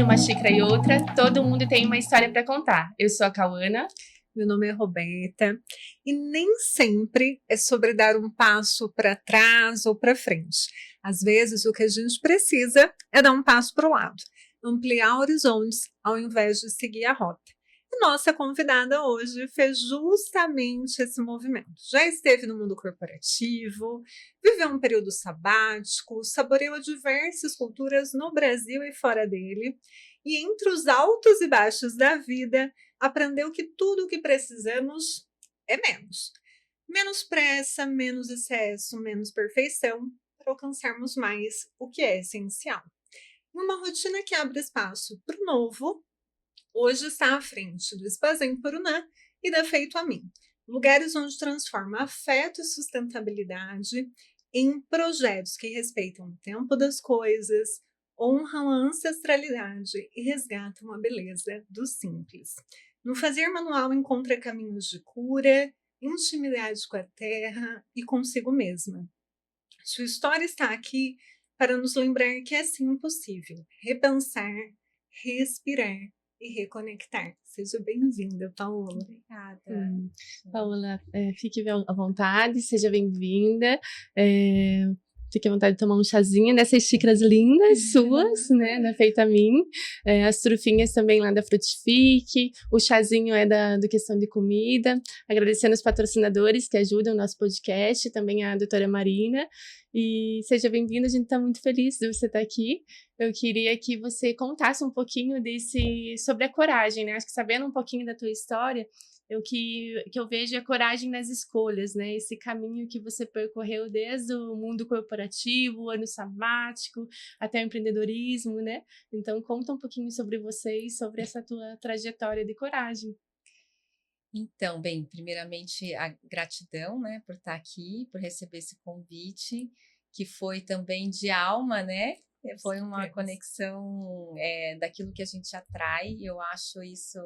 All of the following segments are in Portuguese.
Uma Xícara e Outra, todo mundo tem uma história para contar. Eu sou a Cauana. Meu nome é Roberta e nem sempre é sobre dar um passo para trás ou para frente. Às vezes o que a gente precisa é dar um passo para o lado, ampliar horizontes ao invés de seguir a rota. E nossa convidada hoje fez justamente esse movimento. Já esteve no mundo corporativo, viveu um período sabático, saboreou diversas culturas no Brasil e fora dele, e entre os altos e baixos da vida, aprendeu que tudo o que precisamos é menos. Menos pressa, menos excesso, menos perfeição, para alcançarmos mais o que é essencial. Uma rotina que abre espaço para o novo, hoje está à frente do Spazem Purunã e da Feito a Mim. Lugares onde transforma afeto e sustentabilidade em projetos que respeitam o tempo das coisas, honram a ancestralidade e resgatam a beleza do simples. No fazer manual encontra caminhos de cura, intimidade com a terra e consigo mesma. Sua história está aqui para nos lembrar que é sim possível repensar, respirar e reconectar. Seja bem-vinda, Paola. Obrigada. Paola, fique à vontade, seja bem-vinda. Fique à vontade de tomar um chazinho dessas xícaras lindas suas, né, da Feito a Mim. As trufinhas também lá da Frutifique. O chazinho é do Questão de Comida. Agradecendo os patrocinadores que ajudam o nosso podcast, também a doutora Marina. E seja bem-vinda, a gente está muito feliz de você estar aqui. Eu queria que você contasse um pouquinho sobre a coragem, né? Acho que sabendo um pouquinho da tua história, que eu vejo a coragem nas escolhas, né? Esse caminho que você percorreu desde o mundo corporativo, o ano sabático, até o empreendedorismo, né? Então, conta um pouquinho sobre você e sobre essa tua trajetória de coragem. Então, bem, primeiramente a gratidão, né, por estar aqui, por receber esse convite, que foi também de alma, né? Foi uma conexão daquilo que a gente atrai. Eu acho isso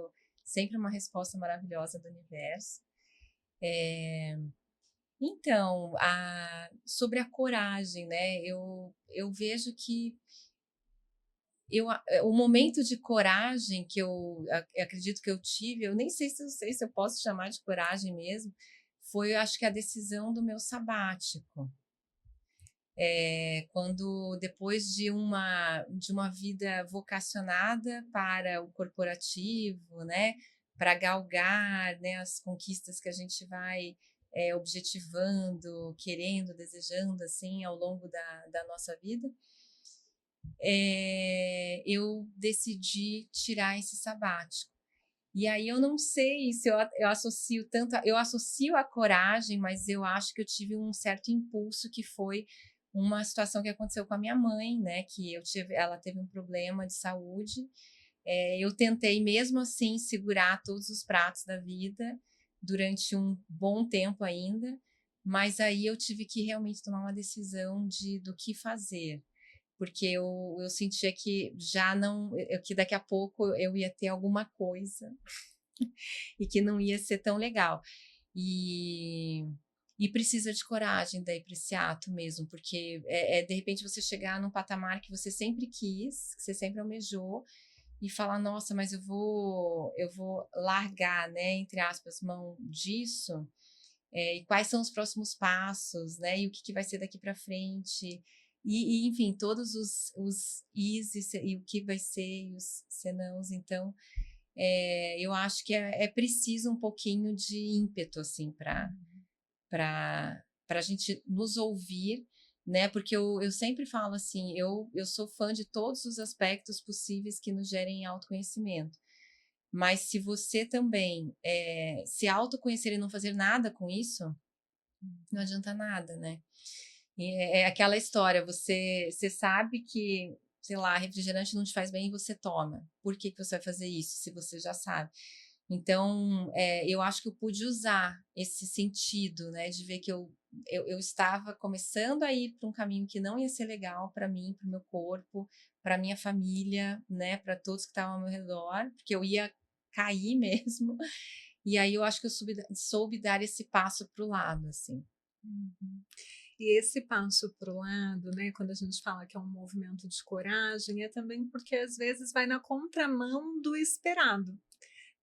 sempre uma resposta maravilhosa do universo. Então, sobre a coragem, né? Eu vejo que o momento de coragem que eu acredito que eu tive, eu nem sei se eu posso chamar de coragem mesmo, foi, acho que a decisão do meu sabático. Quando depois de uma vida vocacionada para o corporativo, né, para galgar, né, as conquistas que a gente vai objetivando, querendo, desejando assim ao longo da nossa vida, eu decidi tirar esse sabático. E aí eu não sei se eu associo tanto, eu associo a coragem, mas eu acho que eu tive um certo impulso, que foi uma situação que aconteceu com a minha mãe, né? Que ela teve um problema de saúde. Eu tentei mesmo assim segurar todos os pratos da vida durante um bom tempo ainda, mas aí eu tive que realmente tomar uma decisão do que fazer, porque eu sentia que já não, que daqui a pouco eu ia ter alguma coisa e que não ia ser tão legal. E precisa de coragem daí para esse ato mesmo, porque de repente você chegar num patamar que você sempre quis, que você sempre almejou, e falar, nossa, mas eu vou largar, né, entre aspas, mão disso, e quais são os próximos passos, né, e o que vai ser daqui para frente, enfim, todos os is e o que vai ser, e os senãos. Então, eu acho que é preciso um pouquinho de ímpeto, assim, para a gente nos ouvir, né? Porque eu sempre falo assim, eu sou fã de todos os aspectos possíveis que nos gerem autoconhecimento. Mas se você também se autoconhecer e não fazer nada com isso, não adianta nada, né? E é aquela história, você sabe que, sei lá, refrigerante não te faz bem e você toma. Por que você vai fazer isso, se você já sabe? Então, eu acho que eu pude usar esse sentido, né, de ver que eu estava começando a ir para um caminho que não ia ser legal para mim, para o meu corpo, para minha família, né, para todos que estavam ao meu redor, porque eu ia cair mesmo. E aí eu acho que eu soube dar esse passo para o lado, assim. Uhum. E esse passo para o lado, né, quando a gente fala que é um movimento de coragem, é também porque às vezes vai na contramão do esperado,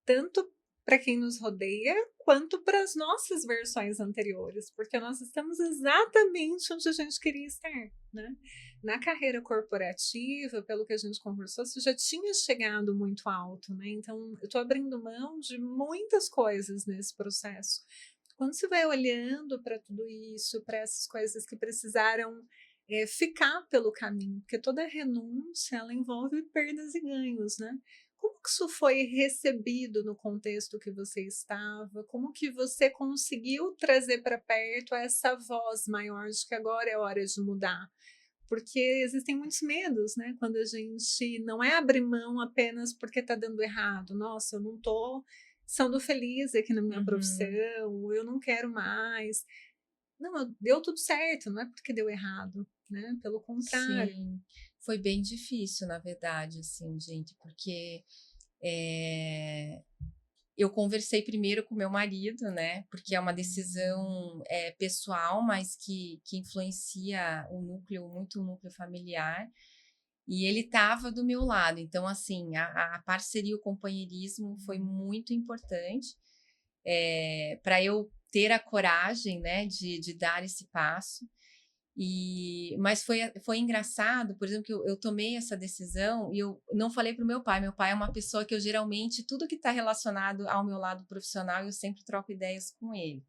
tanto para quem nos rodeia, quanto para as nossas versões anteriores, porque nós estamos exatamente onde a gente queria estar, né? Na carreira corporativa, pelo que a gente conversou, você já tinha chegado muito alto, né? Então, eu estou abrindo mão de muitas coisas nesse processo. Quando você vai olhando para tudo isso, para essas coisas que precisaram ficar pelo caminho, porque toda renúncia ela envolve perdas e ganhos, né? Como que isso foi recebido no contexto que você estava? Como que você conseguiu trazer para perto essa voz maior de que agora é hora de mudar? Porque existem muitos medos, né? Quando a gente não é abrir mão apenas porque está dando errado. Nossa, eu não estou sendo feliz aqui na minha profissão, eu não quero mais. Não, deu tudo certo, não é porque deu errado, né? Pelo contrário. Sim, foi bem difícil, na verdade, assim, gente, porque eu conversei primeiro com meu marido, né? Porque é uma decisão pessoal, mas que influencia muito o núcleo familiar. E ele estava do meu lado. Então, assim, a parceria, o companheirismo foi muito importante para eu ter a coragem, né, de dar esse passo. Mas foi engraçado, por exemplo, que eu tomei essa decisão e eu não falei para o meu pai. Meu pai é uma pessoa que eu geralmente, tudo que está relacionado ao meu lado profissional, eu sempre troco ideias com ele.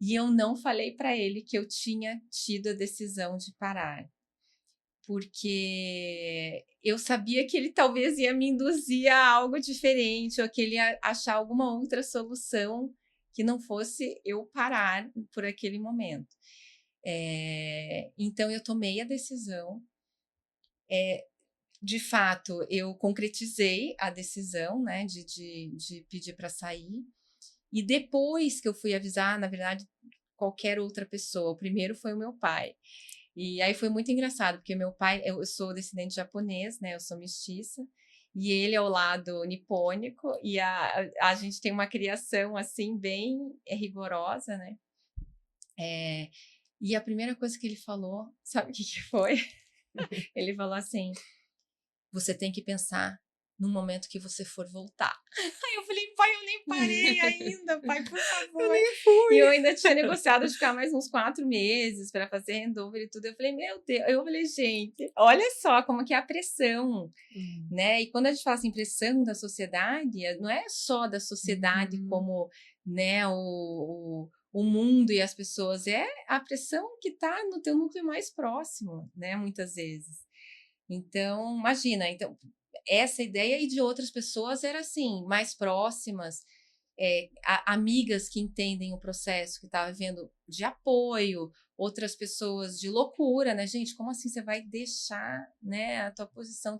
E eu não falei para ele que eu tinha tido a decisão de parar, porque eu sabia que ele talvez ia me induzir a algo diferente, ou que ele ia achar alguma outra solução que não fosse eu parar por aquele momento. Então, eu tomei a decisão. De fato, eu concretizei a decisão, né, de pedir para sair. E depois que eu fui avisar, na verdade, qualquer outra pessoa, o primeiro foi o meu pai. E aí foi muito engraçado, porque meu pai, eu sou descendente japonês, né, eu sou mestiça, e ele é o lado nipônico, e a gente tem uma criação, assim, bem rigorosa, né? E a primeira coisa que ele falou, sabe o que foi? Ele falou assim: você tem que pensar no momento que você for voltar. Aí eu falei: pai, eu nem parei ainda, pai, por favor. Eu nem fui. E eu ainda tinha negociado de ficar mais uns 4 meses para fazer handover e tudo. Eu falei: meu Deus. Eu falei: gente, olha só como que é a pressão, né? E quando a gente fala assim, pressão da sociedade, não é só da sociedade como, né, o mundo e as pessoas, é a pressão que está no teu núcleo mais próximo, né, muitas vezes. Então, imagina, então, essa ideia e de outras pessoas era assim, mais próximas, amigas que entendem o processo, que estava vivendo de apoio, outras pessoas de loucura, né? Gente, como assim você vai deixar, né, a tua posição?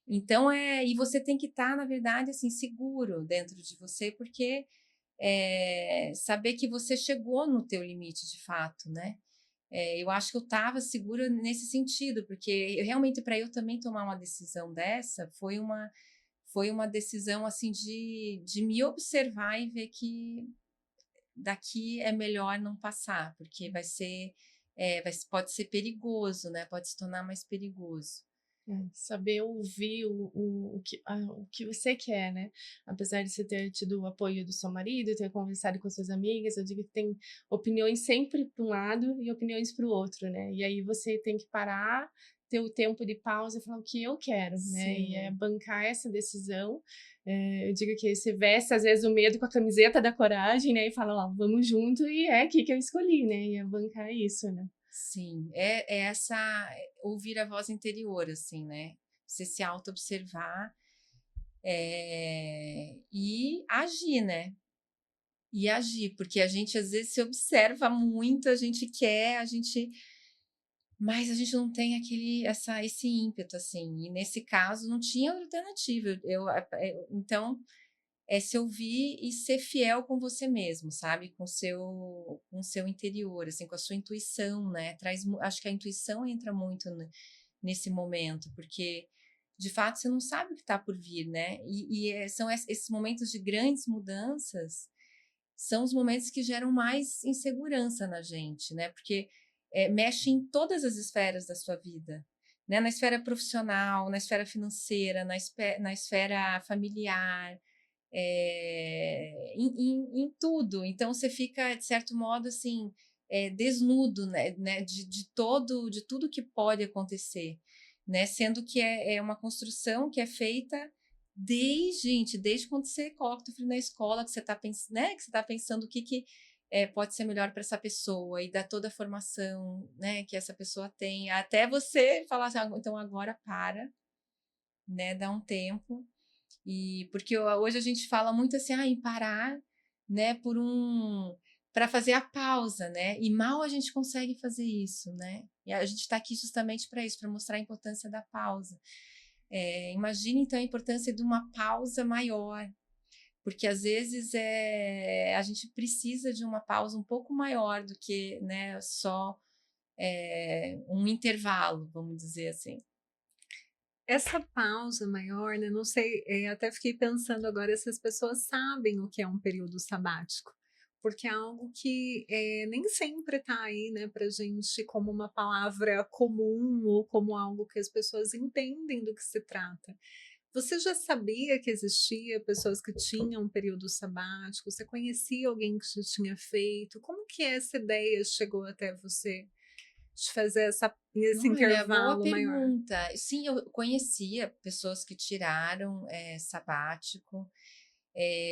Então, e você tem que estar, na verdade, assim, seguro dentro de você, porque saber que você chegou no teu limite de fato, né? Eu acho que eu estava segura nesse sentido, porque realmente para eu também tomar uma decisão dessa foi uma decisão assim de me observar e ver que daqui é melhor não passar, porque pode ser perigoso, né? Pode se tornar mais perigoso. Saber ouvir o que você quer, né? Apesar de você ter tido o apoio do seu marido, ter conversado com suas amigas, eu digo que tem opiniões sempre para um lado e opiniões para o outro, né? E aí você tem que parar, ter o tempo de pausa e falar o que eu quero, né? E é bancar essa decisão. Eu digo que você veste às vezes o medo com a camiseta da coragem, né? E fala, ó, vamos junto e é aqui que eu escolhi, né? E é bancar isso, né? Sim, ouvir a voz interior, assim, né? Você se auto-observar e agir, né? E agir, porque a gente às vezes se observa muito, a gente quer, mas a gente não tem esse ímpeto, assim. E nesse caso não tinha alternativa. Então, se ouvir e ser fiel com você mesmo, sabe? Com o seu interior, assim, com a sua intuição, né? Acho que a intuição entra muito nesse momento, porque de fato você não sabe o que está por vir, né? São esses momentos de grandes mudanças são os momentos que geram mais insegurança na gente, né? Porque mexe em todas as esferas da sua vida, né? Na esfera profissional, na esfera financeira, na esfera familiar, em tudo. Então você fica, de certo modo, assim, desnudo, né? De tudo que pode acontecer, né? Sendo que é uma construção que é feita desde quando você coloca o teu filho na escola, que você está pensando, né? Que você tá pensando o que pode ser melhor para essa pessoa e dar toda a formação, né? Que essa pessoa tem, até você falar assim, então agora para, né? Dá um tempo. E porque hoje a gente fala muito assim, em parar, né? Para fazer a pausa, né? E mal a gente consegue fazer isso, né? E a gente está aqui justamente para isso, para mostrar a importância da pausa. Imagine, então, a importância de uma pausa maior, porque às vezes a gente precisa de uma pausa um pouco maior do que, né, só um intervalo, vamos dizer assim. Essa pausa maior, né? Não sei, até fiquei pensando agora se as pessoas sabem o que é um período sabático, porque é algo que nem sempre está aí, né, para gente como uma palavra comum ou como algo que as pessoas entendem do que se trata. Você já sabia que existia pessoas que tinham um período sabático? Você conhecia alguém que já tinha feito? Como que essa ideia chegou até você de fazer esse Olha, boa intervalo maior? pergunta. Sim, eu conhecia pessoas que tiraram sabático,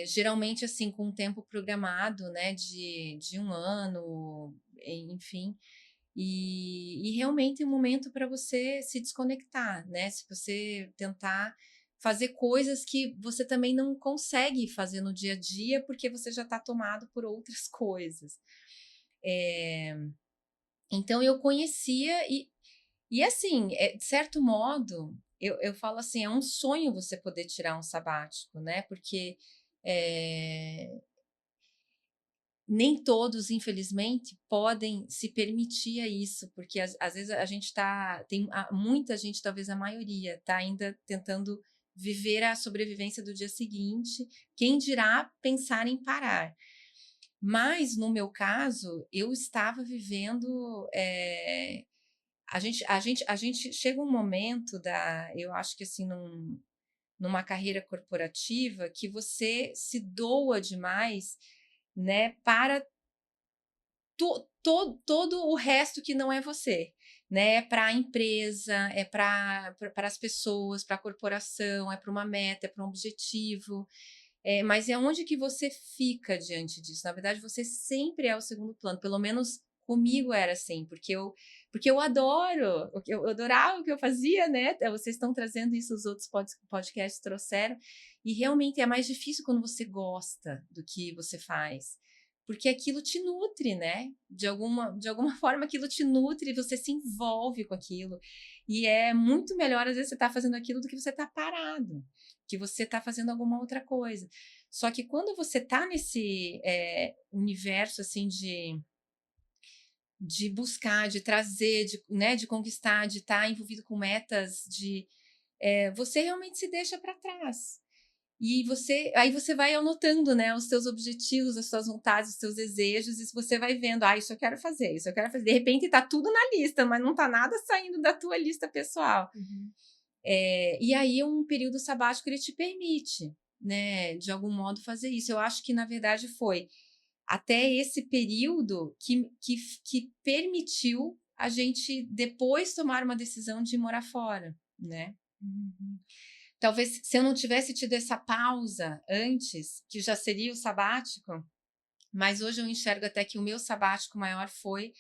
geralmente assim com um tempo programado, né, de um ano, enfim. E realmente é um momento para você se desconectar, né? Se você tentar fazer coisas que você também não consegue fazer no dia a dia, porque você já está tomado por outras coisas. Então eu conhecia e assim, de certo modo, eu falo assim, é um sonho você poder tirar um sabático, né? Porque nem todos, infelizmente, podem se permitir isso, porque às vezes a gente tem muita gente, talvez a maioria, está ainda tentando viver a sobrevivência do dia seguinte, quem dirá pensar em parar. Mas, no meu caso, eu estava vivendo. A gente chega um momento eu acho que assim, numa carreira corporativa, que você se doa demais, né, para todo o resto que não é você, né? Para a empresa, para as pessoas, para a corporação, para uma meta, para um objetivo. Mas é onde que você fica diante disso. Na verdade, você sempre é o segundo plano. Pelo menos comigo era assim, porque eu adoro, eu adorava o que eu fazia, né? Vocês estão trazendo isso, os outros podcasts trouxeram, e realmente é mais difícil quando você gosta do que você faz. Porque aquilo te nutre, né? De alguma forma aquilo te nutre, você se envolve com aquilo. E é muito melhor, às vezes, você estar fazendo aquilo do que você estar parado, que você está fazendo alguma outra coisa. Só que quando você está nesse universo assim de buscar, de trazer, de conquistar, de estar envolvido com metas, você realmente se deixa para trás. E aí você vai anotando, né, os seus objetivos, as suas vontades, os seus desejos, e você vai vendo, isso eu quero fazer, isso eu quero fazer. De repente está tudo na lista, mas não está nada saindo da tua lista pessoal. Uhum. E aí um período sabático ele te permite, né, de algum modo fazer isso. Eu acho que na verdade foi até esse período que permitiu a gente depois tomar uma decisão de morar fora, né? Uhum. Talvez se eu não tivesse tido essa pausa antes, que já seria o sabático, mas hoje eu enxergo até que o meu sabático maior foi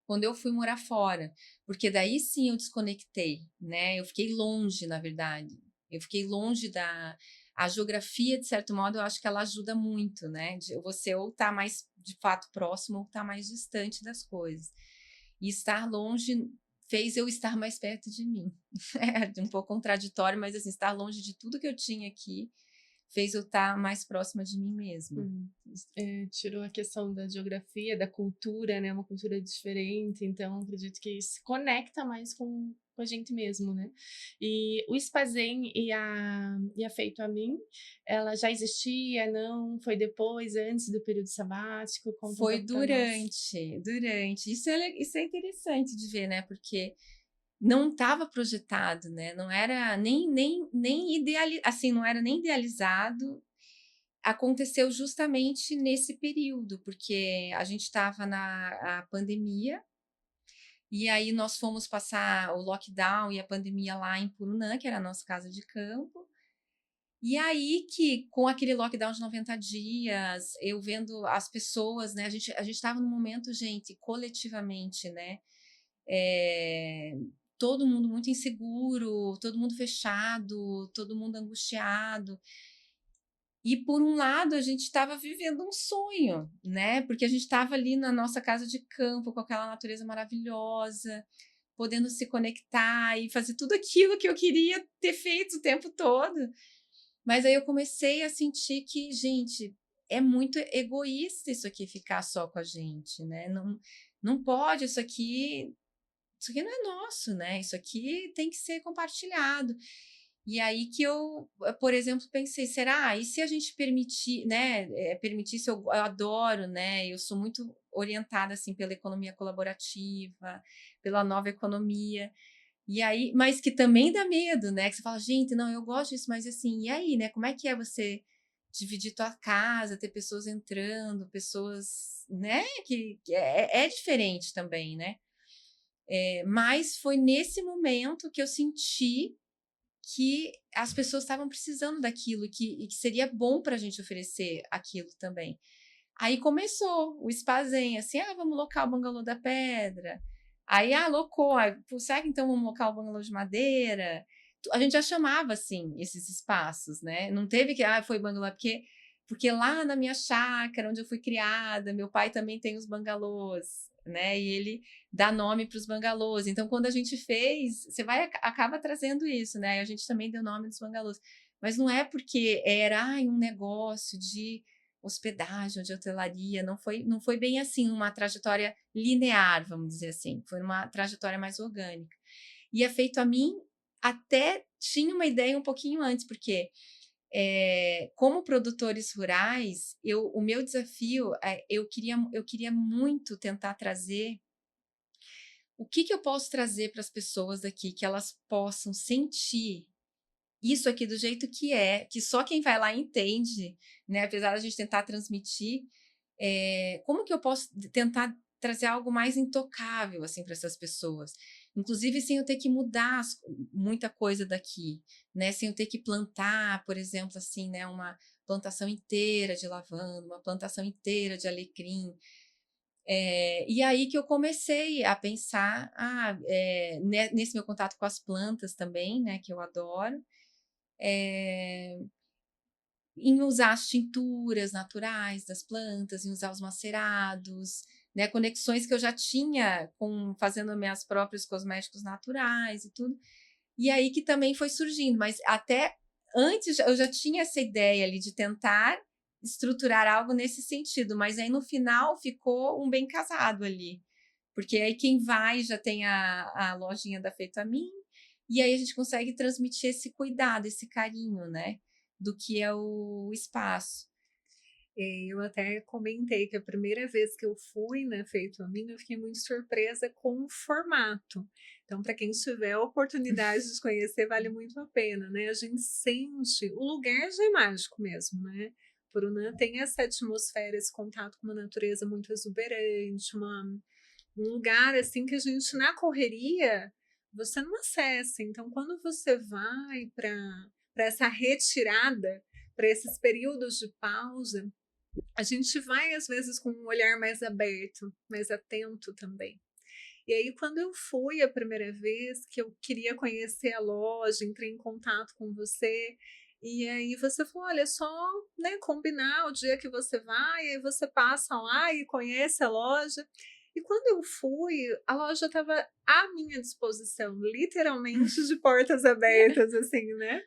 quando eu fui morar fora, porque daí sim eu desconectei, né? Eu fiquei longe, na verdade. Eu fiquei longe a geografia, de certo modo, eu acho que ela ajuda muito, né? Você ou tá mais de fato próximo ou tá mais distante das coisas. E estar longe fez eu estar mais perto de mim. É um pouco contraditório, mas assim, estar longe de tudo que eu tinha aqui fez eu estar mais próxima de mim mesma. Tirou a questão da geografia, da cultura, né? Uma cultura diferente, então acredito que se conecta mais com a gente mesmo, né? E o Spazen e a Feito a Mim, ela já existia, não? Foi depois, antes do período sabático? Conta Foi um pouco pra nós. durante. Isso é interessante de ver, né? Porque não estava projetado, né? Não era nem assim, não era nem idealizado. Aconteceu justamente nesse período, porque a gente estava na pandemia, e aí nós fomos passar o lockdown e a pandemia lá em Purunã, que era a nossa casa de campo. E aí que, com aquele lockdown de 90 dias, eu vendo as pessoas, né? A gente estava num momento, gente, coletivamente, né? É, todo mundo muito inseguro, todo mundo fechado, todo mundo angustiado. E por um lado, a gente estava vivendo um sonho, né? Porque a gente estava ali na nossa casa de campo, com aquela natureza maravilhosa, podendo se conectar e fazer tudo aquilo que eu queria ter feito o tempo todo. Mas aí eu comecei a sentir que, gente, é muito egoísta isso aqui ficar só com a gente, né? Não pode, isso aqui não é nosso, né? Isso aqui tem que ser compartilhado. E aí que eu, por exemplo, pensei, será? E se a gente permitir, né? Permitisse, eu adoro, né? Eu sou muito orientada assim pela economia colaborativa, pela nova economia. E aí, mas que também dá medo, né? Que você fala, gente, não, eu gosto disso, mas assim, e aí, né? Como é que é você dividir tua casa, ter pessoas entrando, pessoas, né? Que é diferente também, né? Mas foi nesse momento que eu senti que as pessoas estavam precisando daquilo e que seria bom para a gente oferecer aquilo também. Aí começou o Spazen, assim, vamos locar o Bangalô da Pedra. Aí, locou. Aí, será que então vamos locar o Bangalô de Madeira? A gente já chamava, assim, esses espaços, né? Não teve que, foi Bangalô, porque lá na minha chácara, onde eu fui criada, meu pai também tem os bangalôs, né? E ele dá nome para os bangalôs. Então, quando a gente fez, você acaba trazendo isso, né? A gente também deu nome dos bangalôs. Mas não é porque era um negócio de hospedagem, de hotelaria, não foi bem assim, uma trajetória linear, vamos dizer assim, foi uma trajetória mais orgânica. E é feito a mim, até tinha uma ideia um pouquinho antes, porque como produtores rurais, o meu desafio, eu queria muito tentar trazer o que eu posso trazer para as pessoas aqui, que elas possam sentir isso aqui do jeito que só quem vai lá entende, né? Apesar da gente tentar transmitir, como que eu posso tentar trazer algo mais intocável assim para essas pessoas, inclusive sem eu ter que mudar muita coisa daqui, né? Sem eu ter que plantar, por exemplo, assim, né? Uma plantação inteira de lavanda, uma plantação inteira de alecrim. E aí que eu comecei a pensar nesse meu contato com as plantas também, né? Que eu adoro. Em usar as tinturas naturais das plantas, em usar os macerados, né, conexões que eu já tinha fazendo meus próprios cosméticos naturais e tudo. E aí que também foi surgindo, mas até antes eu já tinha essa ideia ali de tentar estruturar algo nesse sentido, mas aí no final ficou um bem casado ali, porque aí quem vai já tem a lojinha da Feito a Mim, e aí a gente consegue transmitir esse cuidado, esse carinho, né? Do que é o espaço. Eu até comentei que a primeira vez que eu fui na Feito a Mim, eu fiquei muito surpresa com o formato. Então, para quem tiver a oportunidade de conhecer, vale muito a pena, né? A gente sente, o lugar já é mágico mesmo, né? Purunã tem essa atmosfera, esse contato com uma natureza muito exuberante, um lugar assim que a gente, na correria, você não acessa. Então, quando você vai para essa retirada, para esses períodos de pausa, a gente vai, às vezes, com um olhar mais aberto, mais atento também. E aí, quando eu fui a primeira vez, que eu queria conhecer a loja, entrei em contato com você, e aí você falou, olha, é só, né, combinar o dia que você vai, aí você passa lá e conhece a loja. E quando eu fui, a loja estava à minha disposição, literalmente de portas abertas, assim, né?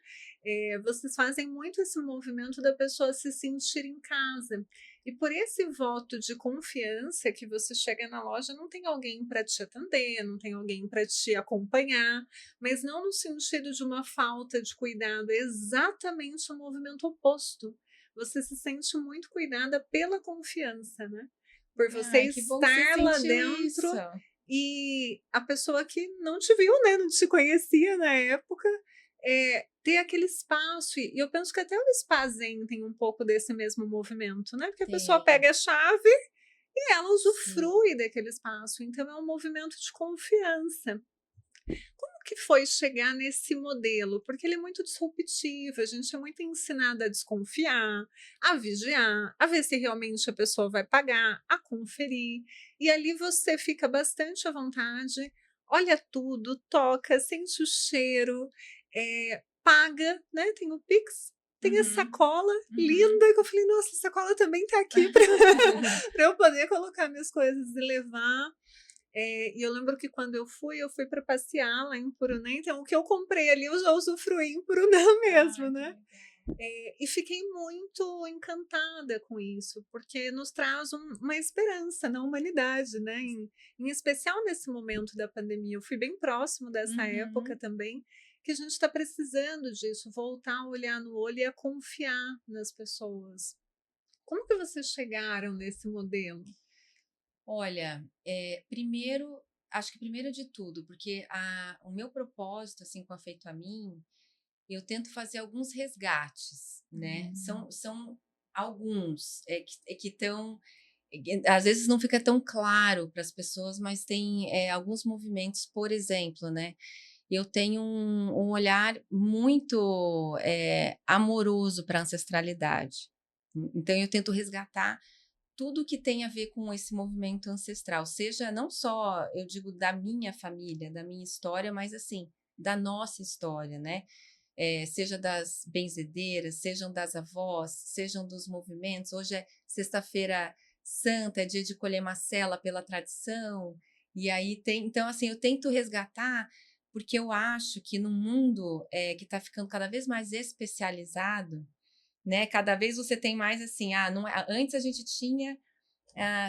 Vocês fazem muito esse movimento da pessoa se sentir em casa. E por esse voto de confiança que você chega na loja, não tem alguém para te atender, não tem alguém para te acompanhar, mas não no sentido de uma falta de cuidado, é exatamente o movimento oposto. Você se sente muito cuidada pela confiança, né? Por você Ai, que bom que você estar lá sentiu dentro isso. e a pessoa que não te viu, né, não te conhecia na época, ter aquele espaço. E eu penso que até o Spa Zen tem um pouco desse mesmo movimento, né? Porque a pessoa Tem, pega a chave e ela sim. usufrui daquele espaço. Então é um movimento de confiança. Como que foi chegar nesse modelo? Porque ele é muito disruptivo, a gente é muito ensinada a desconfiar, a vigiar, a ver se realmente a pessoa vai pagar, a conferir. E ali você fica bastante à vontade, olha tudo, toca, sente o cheiro, paga, né? Tem o Pix. Tem a Uhum, sacola uhum. linda que eu falei, nossa, a sacola também está aqui para eu poder colocar minhas coisas e levar. E eu lembro que quando eu fui para passear lá em Purunã, então o que eu comprei ali eu já usufruí em Purunã mesmo, Ai, que né? legal. E fiquei muito encantada com isso, porque nos traz uma esperança na humanidade, né? Em especial nesse momento da pandemia. Eu fui bem próximo dessa época Uhum. também, que a gente está precisando disso, voltar a olhar no olho e a confiar nas pessoas. Como que vocês chegaram nesse modelo? Olha, primeiro, acho que primeiro de tudo, porque o meu propósito, assim, com Afeito a Mim, eu tento fazer alguns resgates, né? Hum. São alguns que estão. Às vezes não fica tão claro para as pessoas, mas tem alguns movimentos, por exemplo, né? Eu tenho um olhar muito amoroso para a ancestralidade. Então, eu tento resgatar tudo que tem a ver com esse movimento ancestral, seja não só, eu digo, da minha família, da minha história, mas assim, da nossa história, né? Seja das benzedeiras, sejam das avós, sejam dos movimentos. Hoje é sexta-feira santa, é dia de colher macela pela tradição, e aí tem. Então, assim, eu tento resgatar, porque eu acho que no mundo que está ficando cada vez mais especializado, né? Cada vez você tem mais assim, não é, antes a gente tinha ah,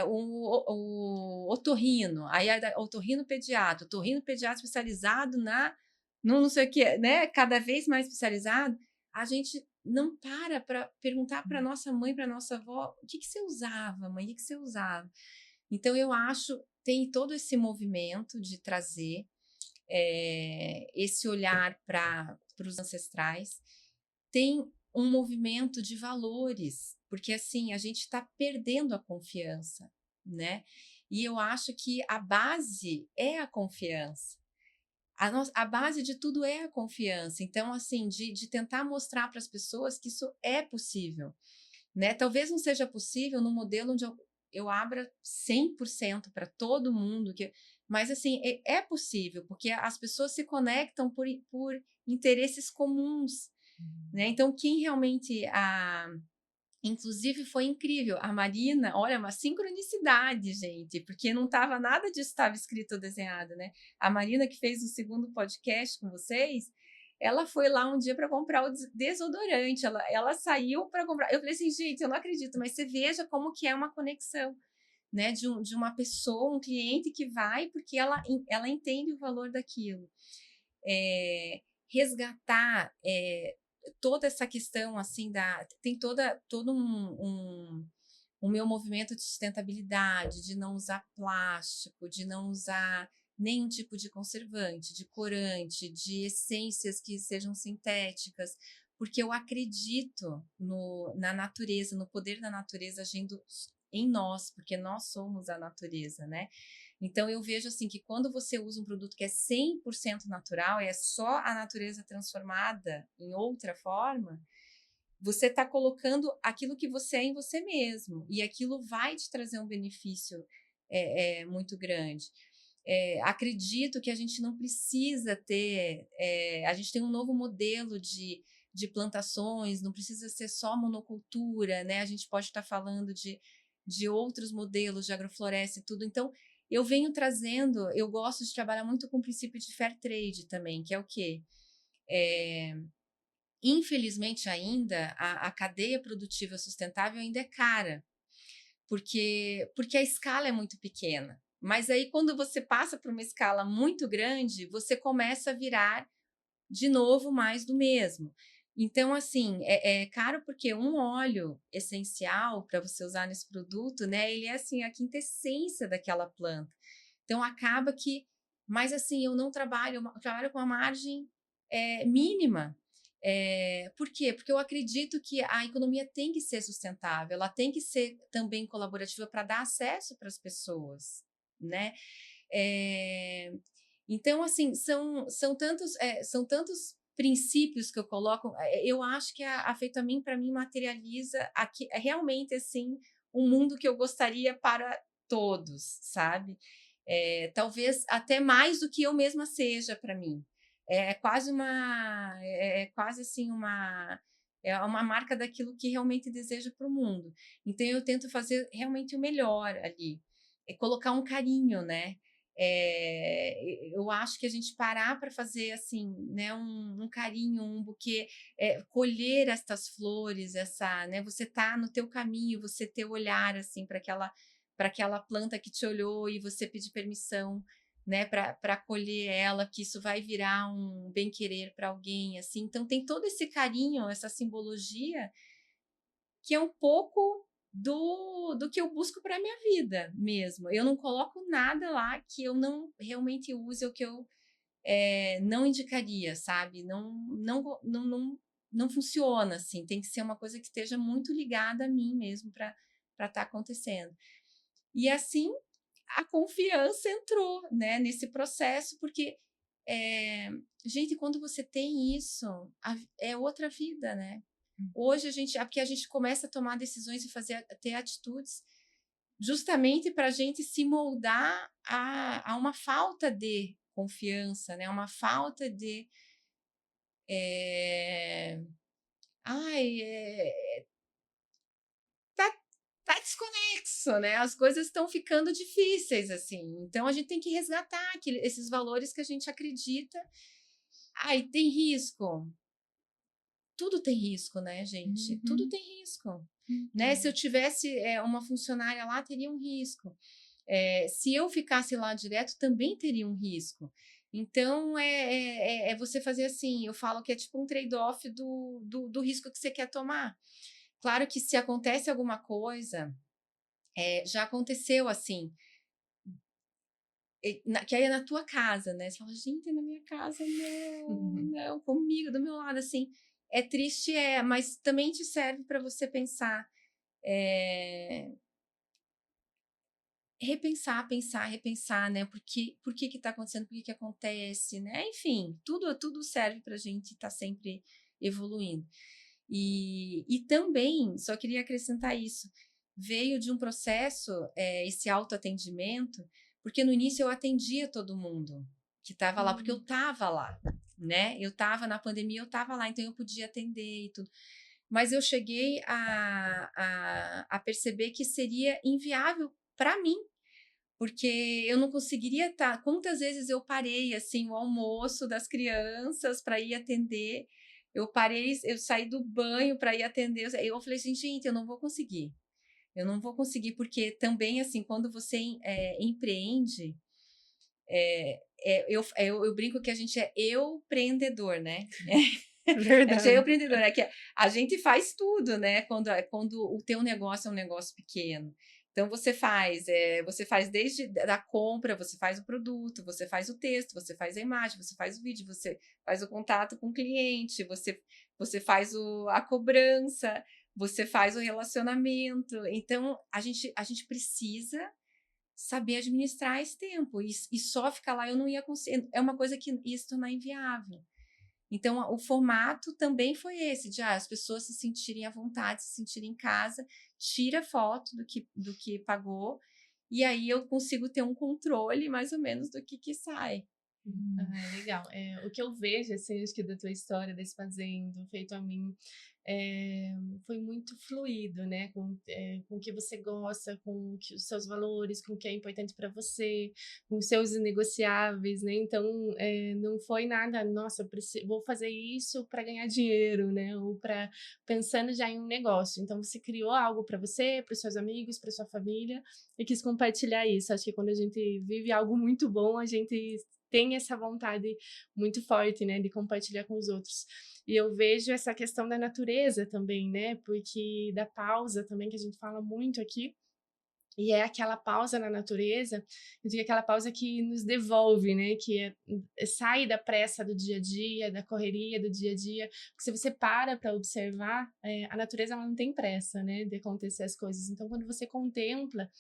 o otorrino, aí otorrino pediatra especializado no não sei o que, né? Cada vez mais especializado, a gente não para perguntar para nossa mãe, para nossa avó, o que você usava, mãe, o que você usava? Então eu acho tem todo esse movimento de trazer esse olhar para os ancestrais, tem um movimento de valores, porque assim a gente está perdendo a confiança, né? E eu acho que a base é a confiança. A base de tudo é a confiança. Então, assim, de tentar mostrar para as pessoas que isso é possível, né? Talvez não seja possível no modelo onde eu abra 100% para todo mundo, mas assim, é possível, porque as pessoas se conectam por interesses comuns, né? Então, quem realmente inclusive foi incrível. A Marina, olha, uma sincronicidade, gente, porque não estava nada disso estava escrito ou desenhado, né? A Marina que fez o segundo podcast com vocês, ela foi lá um dia para comprar o desodorante. Ela saiu para comprar. Eu falei assim, gente, eu não acredito, mas você veja como que é uma conexão, né? De uma pessoa, um cliente que vai porque ela entende o valor daquilo. Resgatar toda essa questão assim tem todo o meu movimento de sustentabilidade, de não usar plástico, de não usar nenhum tipo de conservante, de corante, de essências que sejam sintéticas, porque eu acredito na natureza, no poder da natureza agindo em nós, porque nós somos a natureza, né? Então eu vejo assim que quando você usa um produto que é 100% natural, é só a natureza transformada em outra forma, você está colocando aquilo que você é em você mesmo, e aquilo vai te trazer um benefício muito grande. Acredito que a gente não precisa ter, a gente tem um novo modelo de plantações, não precisa ser só monocultura, né? A gente pode estar falando de outros modelos de agrofloresta e tudo. Então, eu venho trazendo, eu gosto de trabalhar muito com o princípio de fair trade também, que é o quê? Infelizmente ainda, a cadeia produtiva sustentável ainda é cara, porque a escala é muito pequena. Mas aí, quando você passa para uma escala muito grande, você começa a virar de novo mais do mesmo. Então, assim, é caro porque um óleo essencial para você usar nesse produto, né? Ele é assim a quintessência daquela planta. Então, acaba que, mas assim, eu não trabalho, eu trabalho com uma margem mínima. Por quê? Porque eu acredito que a economia tem que ser sustentável, ela tem que ser também colaborativa para dar acesso para as pessoas, né? Então, assim, são tantos princípios que eu coloco. Eu acho que a Feito a Mim, para mim, materializa aqui, realmente assim um mundo que eu gostaria para todos, sabe? Talvez até mais do que eu mesma seja para mim. É quase assim uma marca daquilo que realmente desejo para o mundo. Então eu tento fazer realmente o melhor ali, colocar um carinho, né? Eu acho que a gente parar para fazer assim, né, um carinho, um buquê, colher estas flores, né, você tá no teu caminho, você ter o olhar assim para aquela planta que te olhou e você pedir permissão, né, para colher ela, que isso vai virar um bem-querer para alguém, assim. Então tem todo esse carinho, essa simbologia que é um pouco do que eu busco para a minha vida mesmo. Eu não coloco nada lá que eu não realmente use ou que eu não indicaria, sabe? Não funciona assim. Tem que ser uma coisa que esteja muito ligada a mim mesmo para estar acontecendo. E assim a confiança entrou, né, nesse processo, porque gente, quando você tem isso, é outra vida, né? Hoje porque a gente começa a tomar decisões e ter atitudes justamente para a gente se moldar a uma falta de confiança, né? Uma falta de ai, tá, tá desconexo, né? As coisas estão ficando difíceis assim. Então a gente tem que resgatar esses valores que a gente acredita. Ai, tem risco. Tudo tem risco, né, gente? Tudo tem risco. Né? Se eu tivesse uma funcionária lá, teria um risco. Se eu ficasse lá direto, também teria um risco. Então, você fazer assim, eu falo que é tipo um trade-off do risco que você quer tomar. Claro que se acontece alguma coisa, já aconteceu assim, que aí é na tua casa, né? Você fala, gente, na minha casa, não, comigo, do meu lado, assim. É triste, mas também te serve para você pensar, repensar, né? Por que está acontecendo, por que acontece, né? Enfim, tudo serve para a gente estar sempre evoluindo. E também, só queria acrescentar isso, veio de um processo, esse autoatendimento, porque no início eu atendia todo mundo que estava lá, porque eu estava lá, né? Eu estava na pandemia, eu estava lá, então eu podia atender e tudo. Mas eu cheguei a perceber que seria inviável para mim, porque eu não conseguiria estar. Quantas vezes eu parei assim o almoço das crianças para ir atender? Eu parei, eu saí do banho para ir atender. Eu falei assim, gente, eu não vou conseguir. Eu não vou conseguir, porque também assim, quando você empreende, eu brinco que a gente é empreendedor, né? A gente é empreendedor, é que a gente faz tudo, né? Quando o teu negócio é um negócio pequeno. Então você faz desde da compra, você faz o produto, você faz o texto, você faz a imagem, você faz o vídeo, você faz o contato com o cliente, você faz a cobrança, você faz o relacionamento. Então a gente precisa saber administrar esse tempo e só ficar lá eu não ia conseguir. É uma coisa que ia se tornar inviável. Então, o formato também foi esse, de as pessoas se sentirem à vontade, se sentirem em casa, tira foto do que pagou, e aí eu consigo ter um controle mais ou menos do que sai. Legal. O que eu vejo, assim, acho que da tua história, desse fazendo, feito a mim, foi muito fluido, né? Com o que você gosta, os seus valores, com o que é importante para você, com os seus inegociáveis, né? Então, não foi nada, nossa, vou fazer isso para ganhar dinheiro, né? Ou para pensando já em um negócio. Então, você criou algo para você, para os seus amigos, para sua família e quis compartilhar isso. Acho que quando a gente vive algo muito bom, a gente tem essa vontade muito forte, né, de compartilhar com os outros. E eu vejo essa questão da natureza também, né, porque da pausa também, que a gente fala muito aqui, e é aquela pausa na natureza, eu digo aquela pausa que nos devolve, né? Sai da pressa do dia a dia, da correria do dia a dia. Porque se você para observar, a natureza ela não tem pressa, né? De acontecer as coisas. Então, quando você contempla,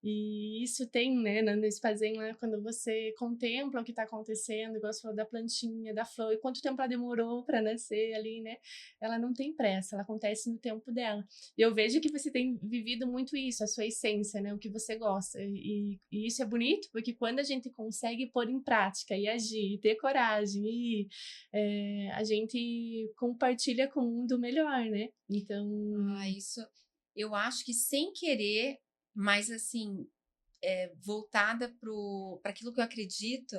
e isso tem, né, no Spazen, lá, quando você contempla o que está acontecendo, igual você falou da plantinha, da flor, e quanto tempo ela demorou para nascer ali, né? Ela não tem pressa, ela acontece no tempo dela. E eu vejo que você tem vivido muito isso, a sua essência, né? O que você gosta. E isso é bonito, porque quando a gente consegue pôr em prática e agir, e ter coragem, a gente compartilha com o mundo melhor, né? Então. Isso eu acho que sem querer, mas assim, voltada para aquilo que eu acredito,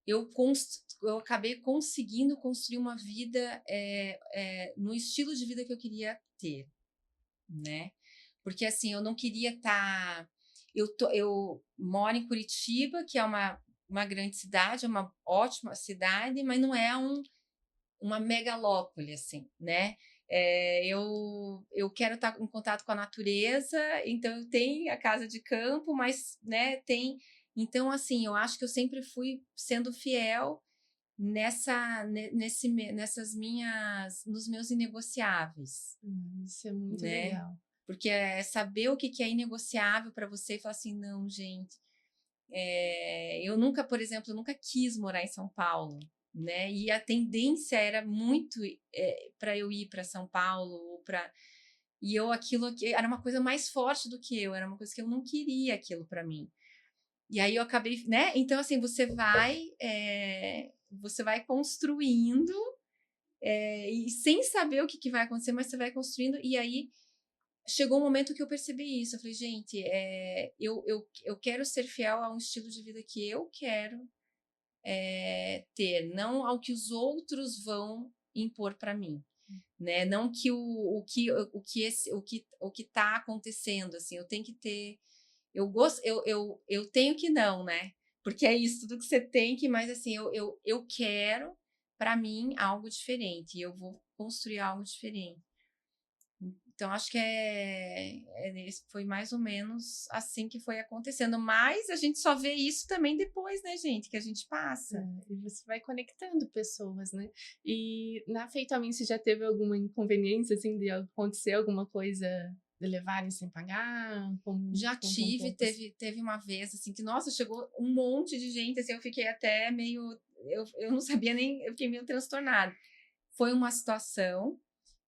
eu acabei conseguindo construir uma vida no estilo de vida que eu queria ter, né? Porque assim, eu não queria estar. Eu moro em Curitiba, que é uma grande cidade, é uma ótima cidade, mas não é uma megalópole, assim, né? Eu quero estar em contato com a natureza, então eu tenho a casa de campo, mas, né, tem. Então, assim, eu acho que eu sempre fui sendo fiel nos meus inegociáveis, Isso é muito né? legal. Porque é saber o que é inegociável para você e falar assim, não, gente. Eu nunca, por exemplo, eu nunca quis morar em São Paulo, né? E a tendência era muito para eu ir para São Paulo ou para e eu aquilo era uma coisa mais forte do que eu, era uma coisa que eu não queria aquilo para mim. E aí eu acabei, né? Então assim você vai construindo e sem saber o que vai acontecer, mas você vai construindo e aí chegou um momento que eu percebi isso. Eu falei, gente, eu quero ser fiel a um estilo de vida que eu quero ter, não ao que os outros vão impor para mim, né? Não que o que está acontecendo, assim, eu tenho que ter, eu tenho que não, né? Porque é isso, tudo que você tem que, mas assim, eu quero para mim algo diferente, e eu vou construir algo diferente. Então, acho que foi mais ou menos assim que foi acontecendo. Mas a gente só vê isso também depois, né, gente? Que a gente passa. E você vai conectando pessoas, né? E na Feito a Mim, você já teve alguma inconveniência, assim, de acontecer alguma coisa de levarem sem pagar? Já Conta um tive, pouco, assim. teve uma vez, assim, que, nossa, chegou um monte de gente, assim, eu fiquei até meio... Eu não sabia nem... Eu fiquei meio transtornada. Foi uma situação...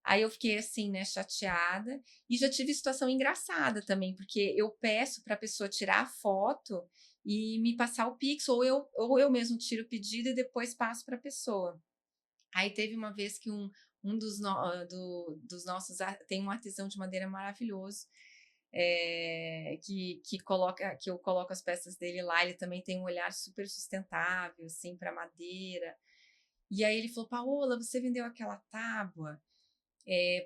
Aí eu fiquei assim, né, chateada. E já tive situação engraçada também, porque eu peço para a pessoa tirar a foto e me passar o Pix, ou eu mesmo tiro o pedido e depois passo para a pessoa. Aí teve uma vez que um dos nossos tem um artesão de madeira maravilhoso, que eu coloco as peças dele lá. Ele também tem um olhar super sustentável, assim, para madeira. E aí ele falou, Paola, você vendeu aquela tábua?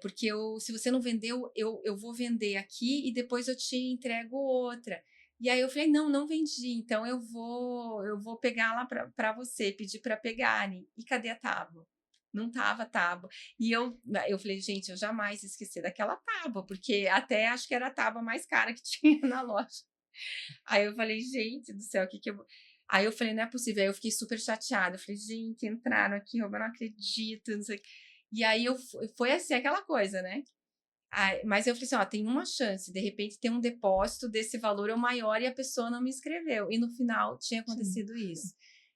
Porque se você não vendeu, eu vou vender aqui e depois eu te entrego outra. E aí eu falei, não vendi, então eu vou pegar lá para você, pedir para pegarem. E cadê a tábua? Não tava a tábua. E eu falei, gente, eu jamais esqueci daquela tábua, porque até acho que era a tábua mais cara que tinha na loja. Aí eu falei, gente do céu, o que eu vou... Aí eu falei, não é possível. Aí eu fiquei super chateada. Eu falei, gente, entraram aqui, eu não acredito, não sei. E aí foi assim, aquela coisa, né? Mas eu falei assim, ó, tem uma chance, de repente tem um depósito desse valor ou maior e a pessoa não me escreveu. E no final tinha acontecido isso.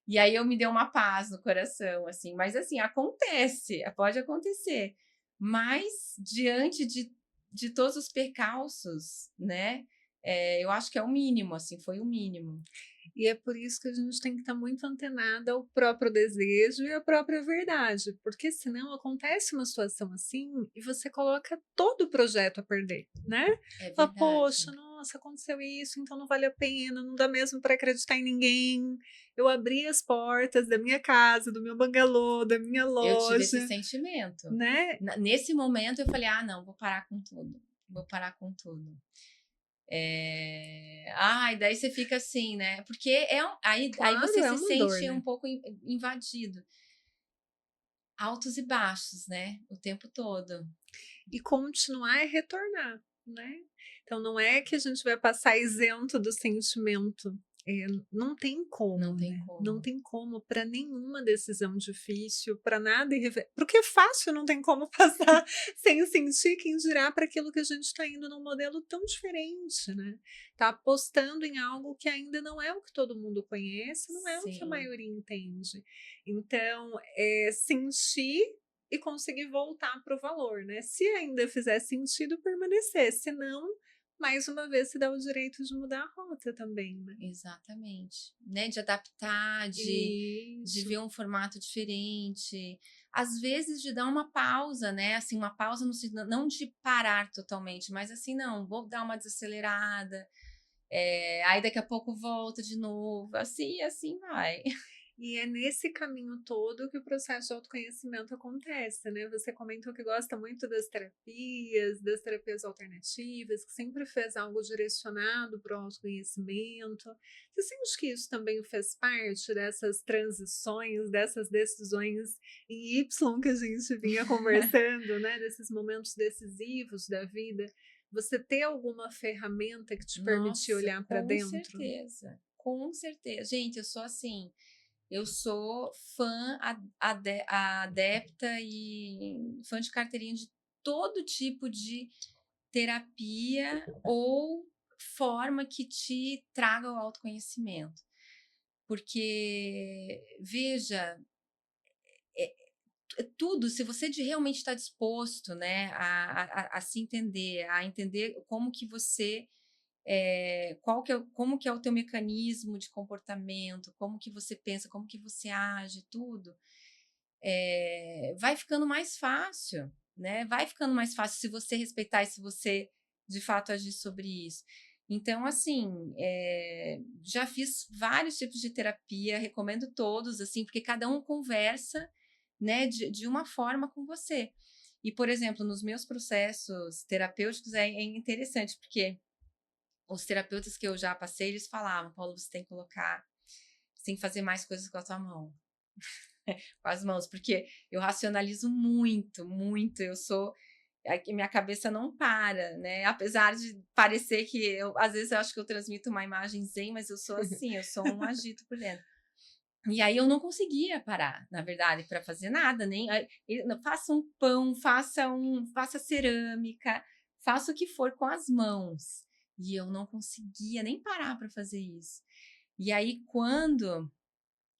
E aí eu me deu uma paz no coração, assim. Mas assim, acontece, pode acontecer. Mas diante de todos os percalços, né? eu acho que é o mínimo, assim, foi o mínimo. E é por isso que a gente tem que estar muito antenada ao próprio desejo e à própria verdade, porque senão acontece uma situação assim e você coloca todo o projeto a perder, né? É Fala, verdade. poxa, nossa, aconteceu isso, então não vale a pena, não dá mesmo para acreditar em ninguém. Eu abri as portas da minha casa, do meu bangalô, da minha Eu tive esse loja, sentimento. né? Nesse momento eu falei, não, vou parar com tudo. Vou parar com tudo. E daí você fica assim, né? Porque aí Claro, você é se uma dor, sente um né? pouco invadido. Altos e baixos, né? O tempo todo. E continuar é retornar, né? Então não é que a gente vai passar isento do sentimento. Não tem Não como, tem né? Não como. tem como para nenhuma decisão difícil, para nada porque é fácil, não tem como passar sem sentir, quem dirá para aquilo que a gente está indo num modelo tão diferente, né? Tá apostando em algo que ainda não é o que todo mundo conhece, não é o que a Sim. maioria entende. Então, sentir e conseguir voltar para o valor, né? Se ainda fizer sentido, permanecer. Se não, mais uma vez se dá o direito de mudar a rota também, né? Exatamente. Né? De adaptar, de ver Isso. um formato diferente. Às vezes de dar uma pausa, né? Assim, uma pausa no sentido, não de parar totalmente, mas assim, não, vou dar uma desacelerada. Aí daqui a pouco volta de novo, assim vai. E é nesse caminho todo que o processo de autoconhecimento acontece, né? Você comentou que gosta muito das terapias alternativas, que sempre fez algo direcionado para o autoconhecimento. Você sente que isso também fez parte dessas transições, dessas decisões em Y que a gente vinha conversando, né? Desses momentos decisivos da vida? Você ter alguma ferramenta que te permitia Nossa, olhar para com dentro? certeza. Com certeza. Gente, eu sou assim. Eu sou fã, adepta e fã de carteirinha de todo tipo de terapia ou forma que te traga o autoconhecimento. Porque, veja, tudo, se você realmente está disposto, né, a se entender, a entender como que você como que é o teu mecanismo de comportamento, como que você pensa, como que você age, tudo, vai ficando mais fácil, né? Vai ficando mais fácil se você respeitar e se você, de fato, agir sobre isso. Então, assim, já fiz vários tipos de terapia, recomendo todos, assim, porque cada um conversa, né, de uma forma com você. E, por exemplo, nos meus processos terapêuticos é interessante, porque os terapeutas que eu já passei, eles falavam, Paulo, você tem que fazer mais coisas com a tua mão, com as mãos, porque eu racionalizo muito, muito, minha cabeça não para, né? Apesar de parecer que às vezes eu acho que eu transmito uma imagem zen, mas eu sou assim, eu sou um agito por dentro. E aí eu não conseguia parar, na verdade, para fazer nada, nem faça um pão, faça cerâmica, faça o que for com as mãos. E eu não conseguia nem parar para fazer isso. E aí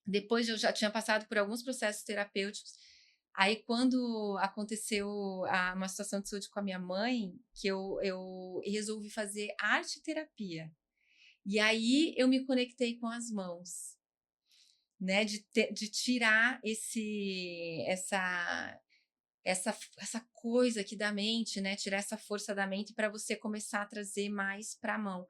depois eu já tinha passado por alguns processos terapêuticos, aí quando aconteceu uma situação de saúde com a minha mãe, que eu resolvi fazer arte terapia. E aí eu me conectei com as mãos, né, de tirar essa coisa aqui da mente, né, tirar essa força da mente para você começar a trazer mais para a mão.